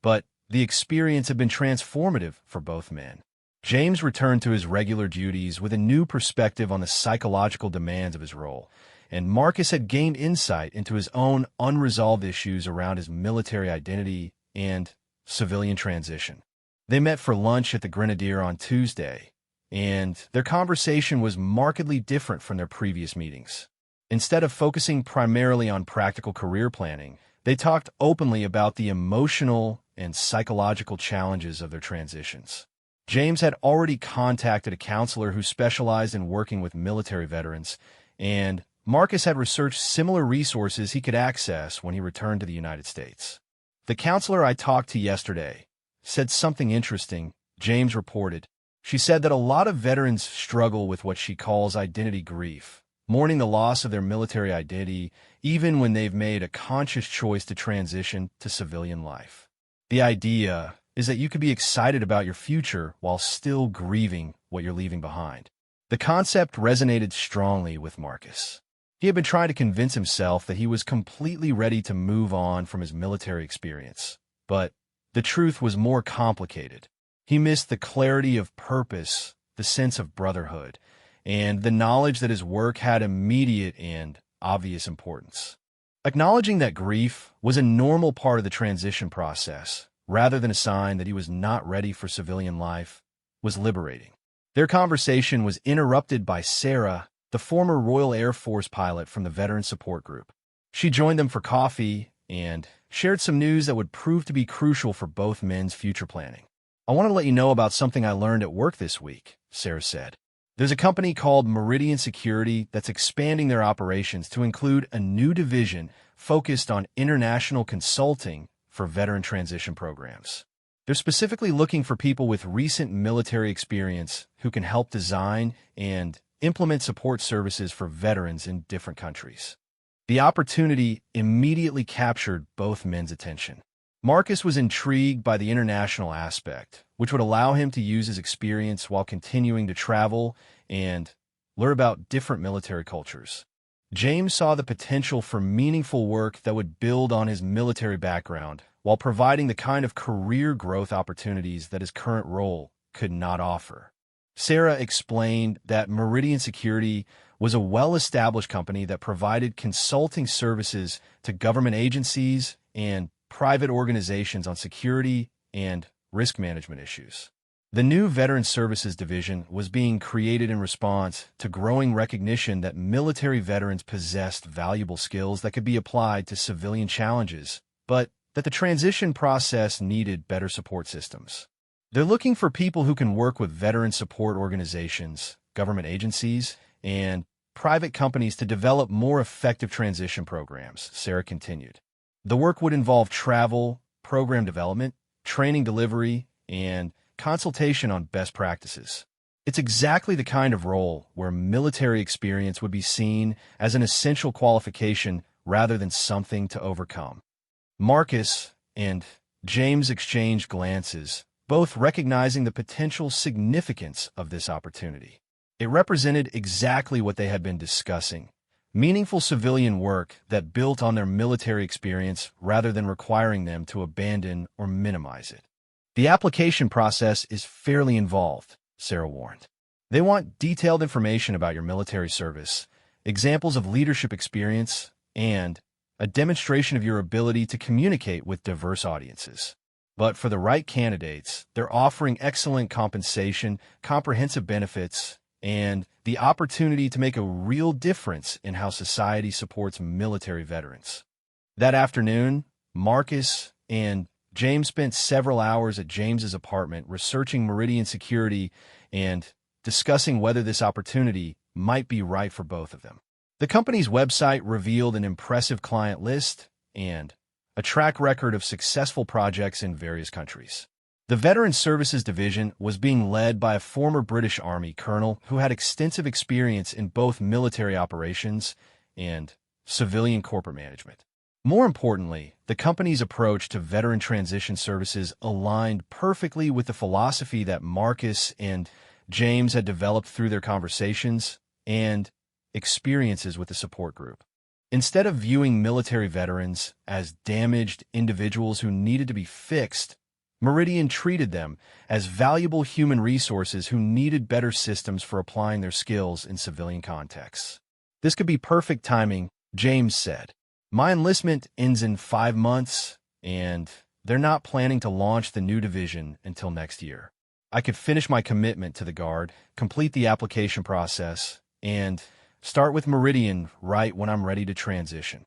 but the experience had been transformative for both men. James returned to his regular duties with a new perspective on the psychological demands of his role, and Marcus had gained insight into his own unresolved issues around his military identity and civilian transition. They met for lunch at the Grenadier on Tuesday, and their conversation was markedly different from their previous meetings. Instead of focusing primarily on practical career planning, they talked openly about the emotional and psychological challenges of their transitions. James had already contacted a counselor who specialized in working with military veterans, and Marcus had researched similar resources he could access when he returned to the United States. "The counselor I talked to yesterday said something interesting," James reported. "She said that a lot of veterans struggle with what she calls identity grief, mourning the loss of their military identity even when they've made a conscious choice to transition to civilian life. The idea is that you could be excited about your future while still grieving what you're leaving behind. The concept resonated strongly with Marcus. He had been trying to convince himself that he was completely ready to move on from his military experience. But the truth was more complicated. He missed the clarity of purpose, the sense of brotherhood, and the knowledge that his work had immediate and obvious importance. Acknowledging that grief was a normal part of the transition process, rather than a sign that he was not ready for civilian life, was liberating. Their conversation was interrupted by Sarah, the former Royal Air Force pilot from the Veteran Support Group. She joined them for coffee and shared some news that would prove to be crucial for both men's future planning. "I want to let you know about something I learned at work this week," Sarah said. "There's a company called Meridian Security that's expanding their operations to include a new division focused on international consulting for veteran transition programs. They're specifically looking for people with recent military experience who can help design and implement support services for veterans in different countries." The opportunity immediately captured both men's attention. Marcus was intrigued by the international aspect, which would allow him to use his experience while continuing to travel and learn about different military cultures. James saw the potential for meaningful work that would build on his military background while providing the kind of career growth opportunities that his current role could not offer. Sarah explained that Meridian Security was a well-established company that provided consulting services to government agencies and private organizations on security and risk management issues. The new Veteran Services Division was being created in response to growing recognition that military veterans possessed valuable skills that could be applied to civilian challenges, but that the transition process needed better support systems. They're looking for people who can work with veteran support organizations, government agencies, and private companies to develop more effective transition programs, Sarah continued. The work would involve travel, program development, training delivery, and consultation on best practices. It's exactly the kind of role where military experience would be seen as an essential qualification rather than something to overcome. Marcus and James exchanged glances, both recognizing the potential significance of this opportunity. It represented exactly what they had been discussing: meaningful civilian work that built on their military experience rather than requiring them to abandon or minimize it. "The application process is fairly involved," Sarah warned. "They want detailed information about your military service, examples of leadership experience, and a demonstration of your ability to communicate with diverse audiences. But for the right candidates, they're offering excellent compensation, comprehensive benefits, and the opportunity to make a real difference in how society supports military veterans." That afternoon, Marcus and James spent several hours at James's apartment researching Meridian Security and discussing whether this opportunity might be right for both of them. The company's website revealed an impressive client list and a track record of successful projects in various countries. The Veteran Services Division was being led by a former British Army colonel who had extensive experience in both military operations and civilian corporate management. More importantly, the company's approach to veteran transition services aligned perfectly with the philosophy that Marcus and James had developed through their conversations and experiences with the support group. Instead of viewing military veterans as damaged individuals who needed to be fixed, Meridian treated them as valuable human resources who needed better systems for applying their skills in civilian contexts. "This could be perfect timing," James said. "My enlistment ends in 5 months, and they're not planning to launch the new division until next year. I could finish my commitment to the Guard, complete the application process, and start with Meridian right when I'm ready to transition."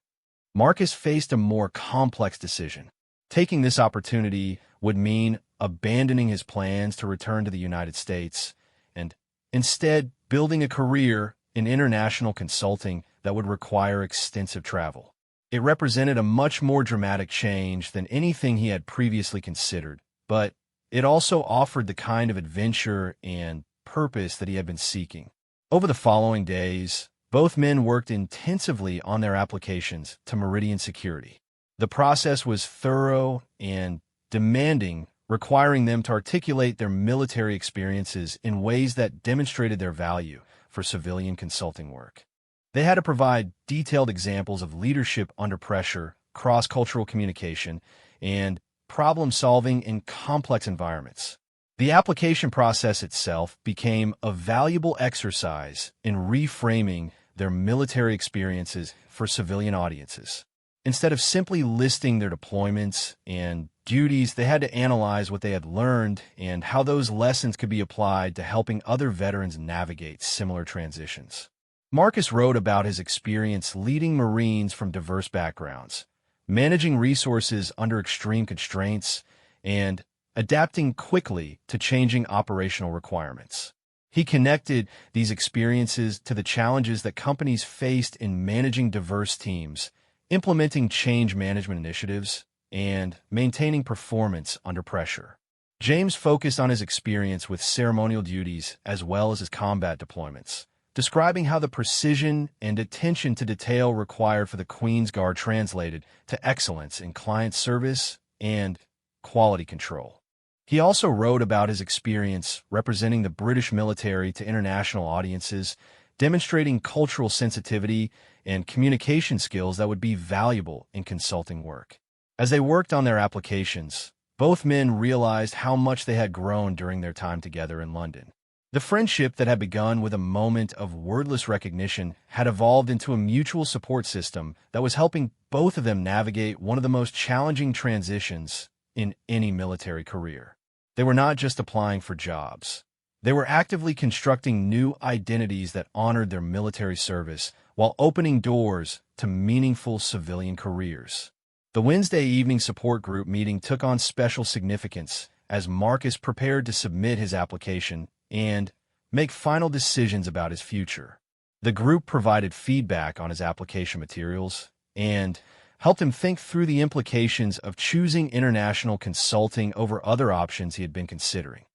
Marcus faced a more complex decision. Taking this opportunity would mean abandoning his plans to return to the United States and instead building a career in international consulting that would require extensive travel. It represented a much more dramatic change than anything he had previously considered, but it also offered the kind of adventure and purpose that he had been seeking. Over the following days, both men worked intensively on their applications to Meridian Security. The process was thorough and demanding, requiring them to articulate their military experiences in ways that demonstrated their value for civilian consulting work. They had to provide detailed examples of leadership under pressure, cross-cultural communication, and problem-solving in complex environments. The application process itself became a valuable exercise in reframing their military experiences for civilian audiences. Instead of simply listing their deployments and duties, they had to analyze what they had learned and how those lessons could be applied to helping other veterans navigate similar transitions. Marcus wrote about his experience leading Marines from diverse backgrounds, managing resources under extreme constraints, and adapting quickly to changing operational requirements. He connected these experiences to the challenges that companies faced in managing diverse teams, implementing change management initiatives, and maintaining performance under pressure. James focused on his experience with ceremonial duties as well as his combat deployments, describing how the precision and attention to detail required for the Queen's Guard translated to excellence in client service and quality control. He also wrote about his experience representing the British military to international audiences, demonstrating cultural sensitivity and communication skills that would be valuable in consulting work. As they worked on their applications, both men realized how much they had grown during their time together in London. The friendship that had begun with a moment of wordless recognition had evolved into a mutual support system that was helping both of them navigate one of the most challenging transitions in any military career. They were not just applying for jobs. They were actively constructing new identities that honored their military service while opening doors to meaningful civilian careers. The Wednesday evening support group meeting took on special significance as Marcus prepared to submit his application and make final decisions about his future. The group provided feedback on his application materials and helped him think through the implications of choosing international consulting over other options he had been considering.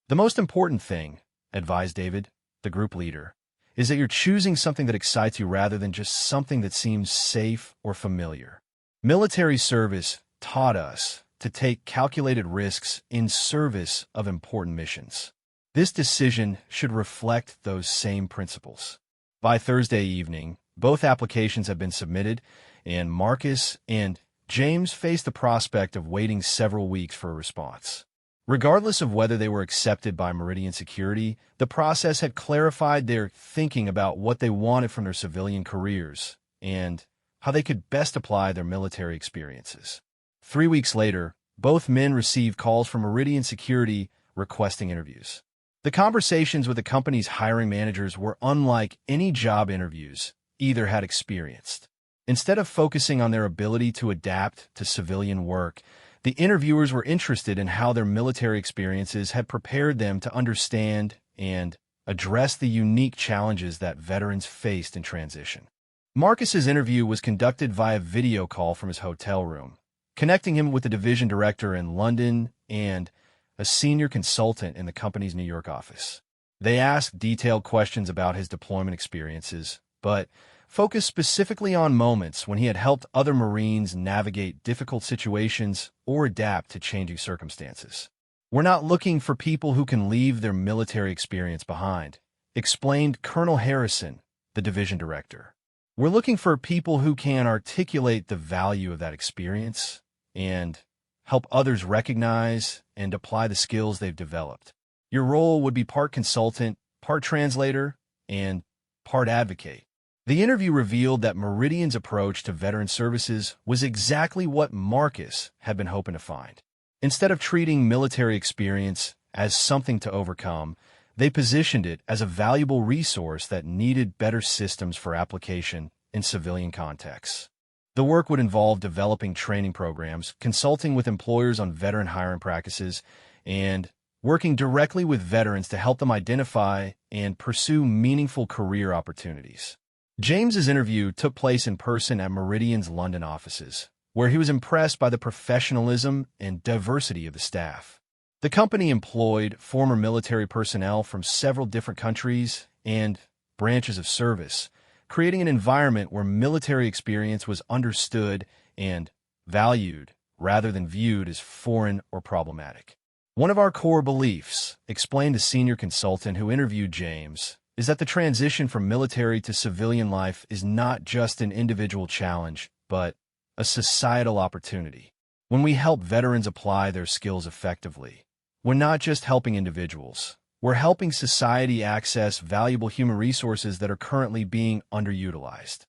The most important thing, advised David, the group leader, is that you're choosing something that excites you rather than just something that seems safe or familiar. Military service taught us to take calculated risks in service of important missions. This decision should reflect those same principles. By Thursday evening, both applications had been submitted, and Marcus and James faced the prospect of waiting several weeks for a response. Regardless of whether they were accepted by Meridian Security, the process had clarified their thinking about what they wanted from their civilian careers and how they could best apply their military experiences. 3 weeks later, both men received calls from Meridian Security requesting interviews. The conversations with the company's hiring managers were unlike any job interviews either had experienced. Instead of focusing on their ability to adapt to civilian work, the interviewers were interested in how their military experiences had prepared them to understand and address the unique challenges that veterans faced in transition. Marcus's interview was conducted via video call from his hotel room, connecting him with the division director in London and a senior consultant in the company's New York office. They asked detailed questions about his deployment experiences, but focused specifically on moments when he had helped other Marines navigate difficult situations or adapt to changing circumstances. "We're not looking for people who can leave their military experience behind," explained Colonel Harrison, the division director. "We're looking for people who can articulate the value of that experience and help others recognize and apply the skills they've developed. Your role would be part consultant, part translator, and part advocate." The interview revealed that Meridian's approach to veteran services was exactly what Marcus had been hoping to find. Instead of treating military experience as something to overcome, they positioned it as a valuable resource that needed better systems for application in civilian contexts. The work would involve developing training programs, consulting with employers on veteran hiring practices, and working directly with veterans to help them identify and pursue meaningful career opportunities. James's interview took place in person at Meridian's London offices, where he was impressed by the professionalism and diversity of the staff. The company employed former military personnel from several different countries and branches of service, creating an environment where military experience was understood and valued rather than viewed as foreign or problematic. One of our core beliefs, explained a senior consultant who interviewed James, is that the transition from military to civilian life is not just an individual challenge, but a societal opportunity. When we help veterans apply their skills effectively, we're not just helping individuals, we're helping society access valuable human resources that are currently being underutilized.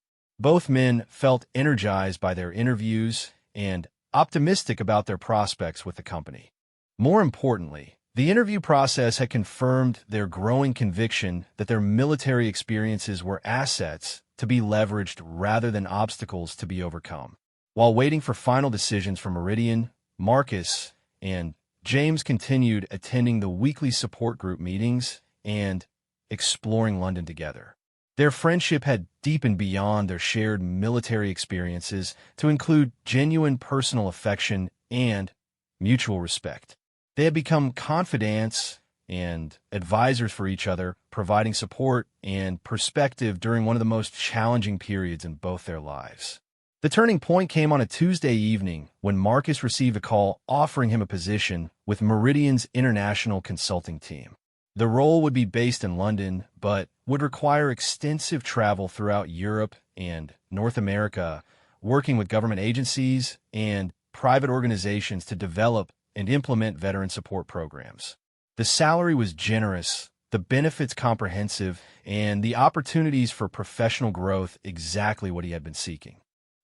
Both men felt energized by their interviews and optimistic about their prospects with the company. More importantly, the interview process had confirmed their growing conviction that their military experiences were assets to be leveraged rather than obstacles to be overcome. While waiting for final decisions from Meridian, Marcus, and James continued attending the weekly support group meetings and exploring London together. Their friendship had deepened beyond their shared military experiences to include genuine personal affection and mutual respect. They had become confidants and advisors for each other, providing support and perspective during one of the most challenging periods in both their lives. The turning point came on a Tuesday evening when Marcus received a call offering him a position with Meridian's international consulting team. The role would be based in London, but would require extensive travel throughout Europe and North America, working with government agencies and private organizations to develop and implement veteran support programs. The salary was generous, the benefits comprehensive, and the opportunities for professional growth exactly what he had been seeking.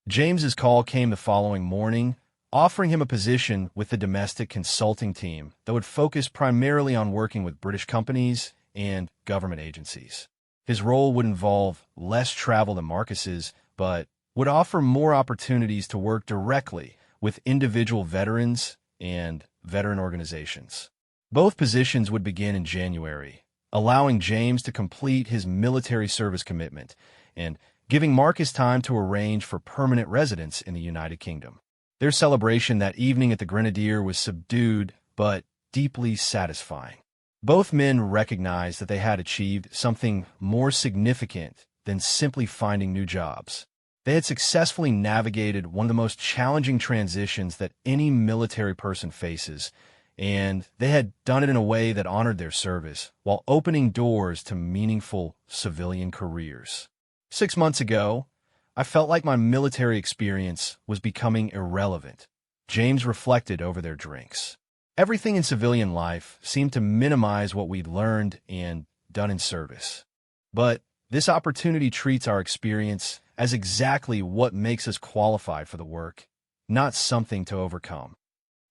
James's call came the following morning, offering him a position with the domestic consulting team that would focus primarily on working with British companies and government agencies. His role would involve less travel than Marcus's, but would offer more opportunities to work directly with individual veterans and veteran organizations. Both positions would begin in January, allowing James to complete his military service commitment and giving Marcus time to arrange for permanent residence in the United Kingdom. Their celebration that evening at the Grenadier was subdued but deeply satisfying. Both men recognized that they had achieved something more significant than simply finding new jobs. They had successfully navigated one of the most challenging transitions that any military person faces, and they had done it in a way that honored their service while opening doors to meaningful civilian careers. 6 months ago, I felt like my military experience was becoming irrelevant. James reflected over their drinks. Everything in civilian life seemed to minimize what we'd learned and done in service. But this opportunity treats our experience as exactly what makes us qualified for the work, not something to overcome.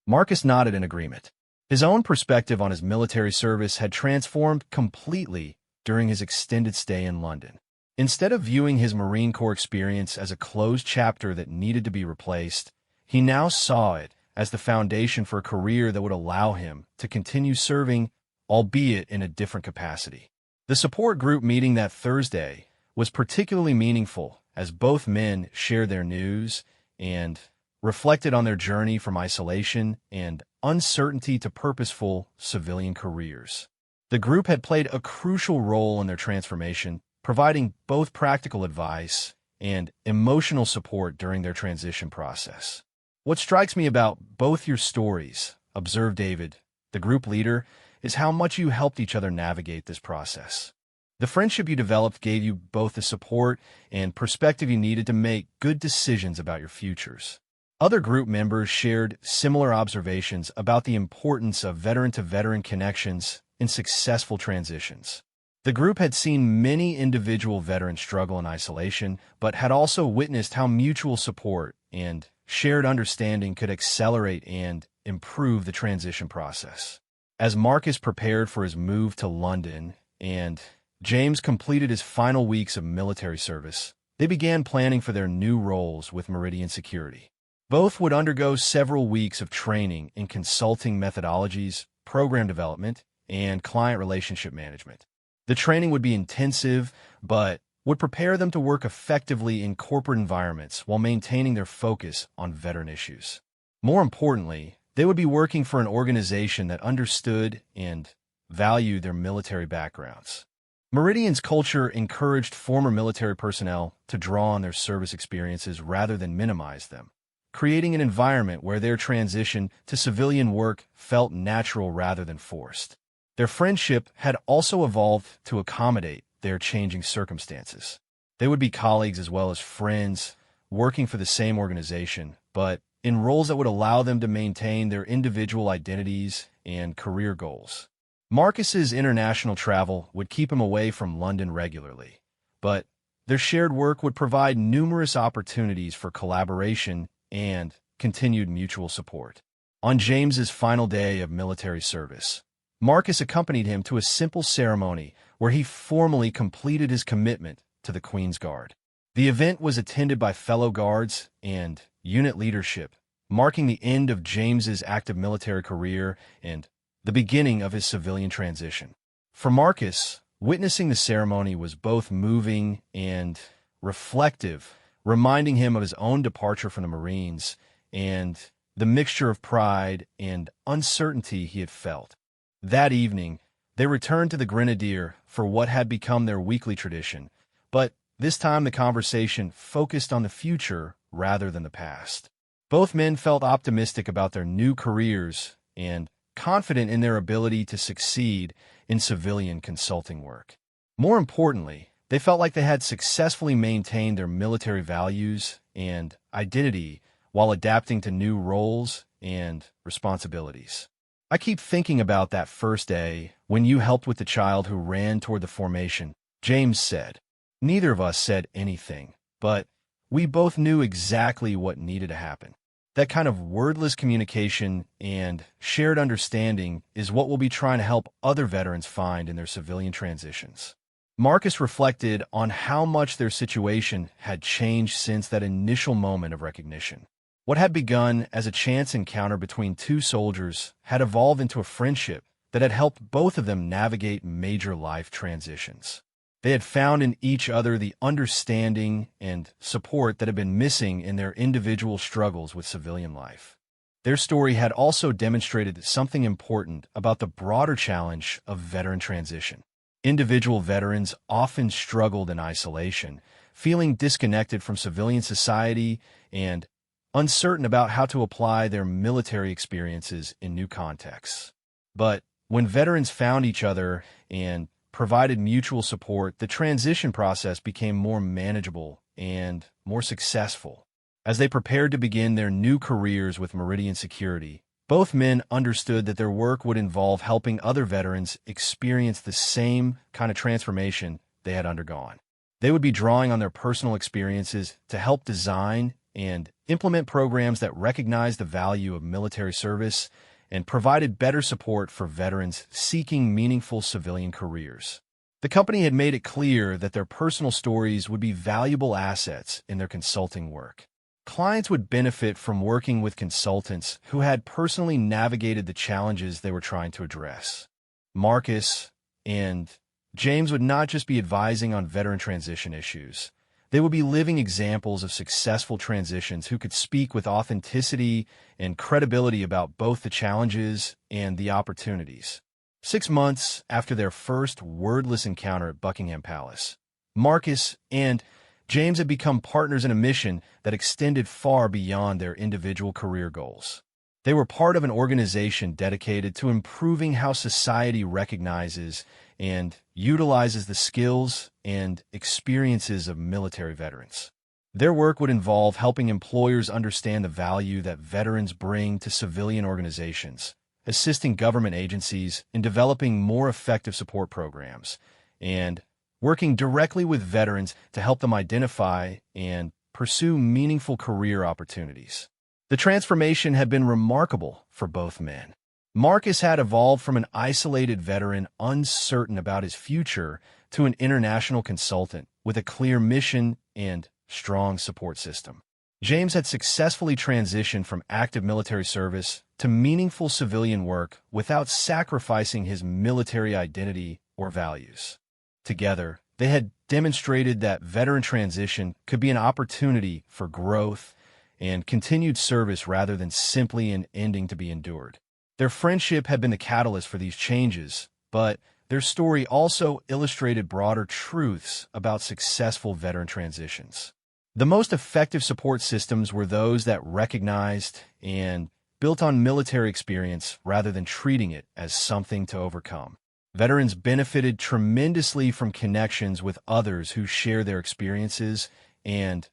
Marcus nodded in agreement. His own perspective on his military service had transformed completely during his extended stay in London. Instead of viewing his Marine Corps experience as a closed chapter that needed to be replaced, he now saw it as the foundation for a career that would allow him to continue serving, albeit in a different capacity. The support group meeting that Thursday was particularly meaningful as both men shared their news and reflected on their journey from isolation and uncertainty to purposeful civilian careers. The group had played a crucial role in their transformation, providing both practical advice and emotional support during their transition process. What strikes me about both your stories, observed David, the group leader, is how much you helped each other navigate this process. The friendship you developed gave you both the support and perspective you needed to make good decisions about your futures. Other group members shared similar observations about the importance of veteran-to-veteran connections in successful transitions. The group had seen many individual veterans struggle in isolation, but had also witnessed how mutual support and shared understanding could accelerate and improve the transition process. As Marcus prepared for his move to London and James completed his final weeks of military service, they began planning for their new roles with Meridian Security. Both would undergo several weeks of training in consulting methodologies, program development, and client relationship management. The training would be intensive, but would prepare them to work effectively in corporate environments while maintaining their focus on veteran issues. More importantly, they would be working for an organization that understood and valued their military backgrounds. Meridian's culture encouraged former military personnel to draw on their service experiences rather than minimize them. creating an environment where their transition to civilian work felt natural rather than forced. Their friendship had also evolved to accommodate their changing circumstances. They would be colleagues as well as friends, working for the same organization, but in roles that would allow them to maintain their individual identities and career goals. Marcus's international travel would keep him away from London regularly, but their shared work would provide numerous opportunities for collaboration and continued mutual support. On James's final day of military service, Marcus accompanied him to a simple ceremony where he formally completed his commitment to the Queen's Guard. The event was attended by fellow guards and unit leadership, marking the end of James's active military career and the beginning of his civilian transition. For Marcus, witnessing the ceremony was both moving and reflective, reminding him of his own departure from the Marines and the mixture of pride and uncertainty he had felt. That evening, they returned to the Grenadier for what had become their weekly tradition, but this time the conversation focused on the future rather than the past. Both men felt optimistic about their new careers and confident in their ability to succeed in civilian consulting work. More importantly, they felt like they had successfully maintained their military values and identity while adapting to new roles and responsibilities. I keep thinking about that first day when you helped with the child who ran toward the formation, James said. Neither of us said anything, but we both knew exactly what needed to happen. That kind of wordless communication and shared understanding is what we'll be trying to help other veterans find in their civilian transitions. Marcus reflected on how much their situation had changed since that initial moment of recognition. What had begun as a chance encounter between two soldiers had evolved into a friendship that had helped both of them navigate major life transitions. They had found in each other the understanding and support that had been missing in their individual struggles with civilian life. Their story had also demonstrated something important about the broader challenge of veteran transition. Individual veterans often struggled in isolation, feeling disconnected from civilian society and uncertain about how to apply their military experiences in new contexts. But when veterans found each other and provided mutual support, the transition process became more manageable and more successful. As they prepared to begin their new careers with Meridian Security, both men understood that their work would involve helping other veterans experience the same kind of transformation they had undergone. They would be drawing on their personal experiences to help design and implement programs that recognize the value of military service and provided better support for veterans seeking meaningful civilian careers. The company had made it clear that their personal stories would be valuable assets in their consulting work. Clients would benefit from working with consultants who had personally navigated the challenges they were trying to address. Marcus and James would not just be advising on veteran transition issues. They would be living examples of successful transitions who could speak with authenticity and credibility about both the challenges and the opportunities. 6 months after their first wordless encounter at Buckingham Palace, Marcus and James had become partners in a mission that extended far beyond their individual career goals. They were part of an organization dedicated to improving how society recognizes and utilizes the skills and experiences of military veterans. Their work would involve helping employers understand the value that veterans bring to civilian organizations, assisting government agencies in developing more effective support programs, and working directly with veterans to help them identify and pursue meaningful career opportunities. The transformation had been remarkable for both men. Marcus had evolved from an isolated veteran uncertain about his future to an international consultant with a clear mission and strong support system. James had successfully transitioned from active military service to meaningful civilian work without sacrificing his military identity or values. Together, they had demonstrated that veteran transition could be an opportunity for growth and continued service rather than simply an ending to be endured. Their friendship had been the catalyst for these changes, but their story also illustrated broader truths about successful veteran transitions. The most effective support systems were those that recognized and built on military experience rather than treating it as something to overcome. Veterans benefited tremendously from connections with others who share their experiences and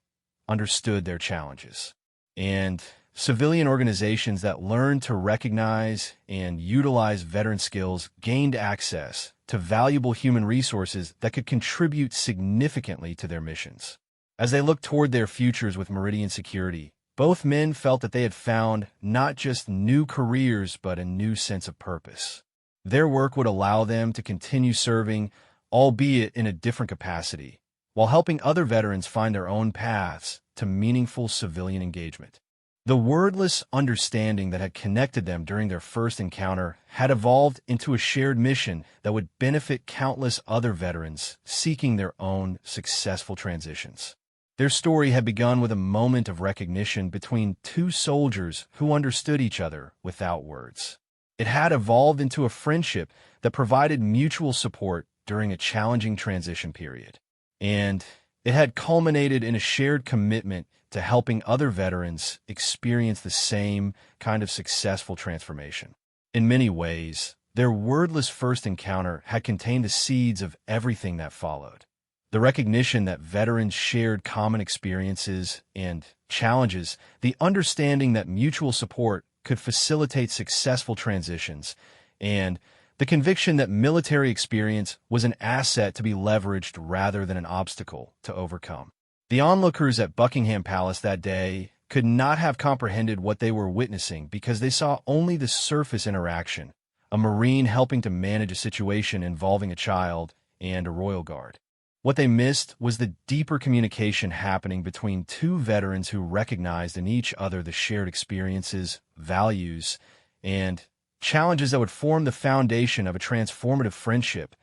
understood their challenges. And civilian organizations that learned to recognize and utilize veteran skills gained access to valuable human resources that could contribute significantly to their missions. As they looked toward their futures with Meridian Security, both men felt that they had found not just new careers, but a new sense of purpose. Their work would allow them to continue serving, albeit in a different capacity, while helping other veterans find their own paths to meaningful civilian engagement. The wordless understanding that had connected them during their first encounter had evolved into a shared mission that would benefit countless other veterans seeking their own successful transitions. Their story had begun with a moment of recognition between two soldiers who understood each other without words. It had evolved into a friendship that provided mutual support during a challenging transition period. And it had culminated in a shared commitment to helping other veterans experience the same kind of successful transformation. In many ways, their wordless first encounter had contained the seeds of everything that followed. The recognition that veterans shared common experiences and challenges, the understanding that mutual support could facilitate successful transitions, and the conviction that military experience was an asset to be leveraged rather than an obstacle to overcome. The onlookers at Buckingham Palace that day could not have comprehended what they were witnessing because they saw only the surface interaction, a Marine helping to manage a situation involving a child and a royal guard. What they missed was the deeper communication happening between two veterans who recognized in each other the shared experiences, values, and challenges that would form the foundation of a transformative friendship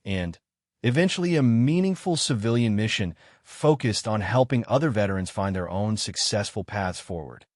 and eventually a meaningful civilian mission focused on helping other veterans find their own successful paths forward.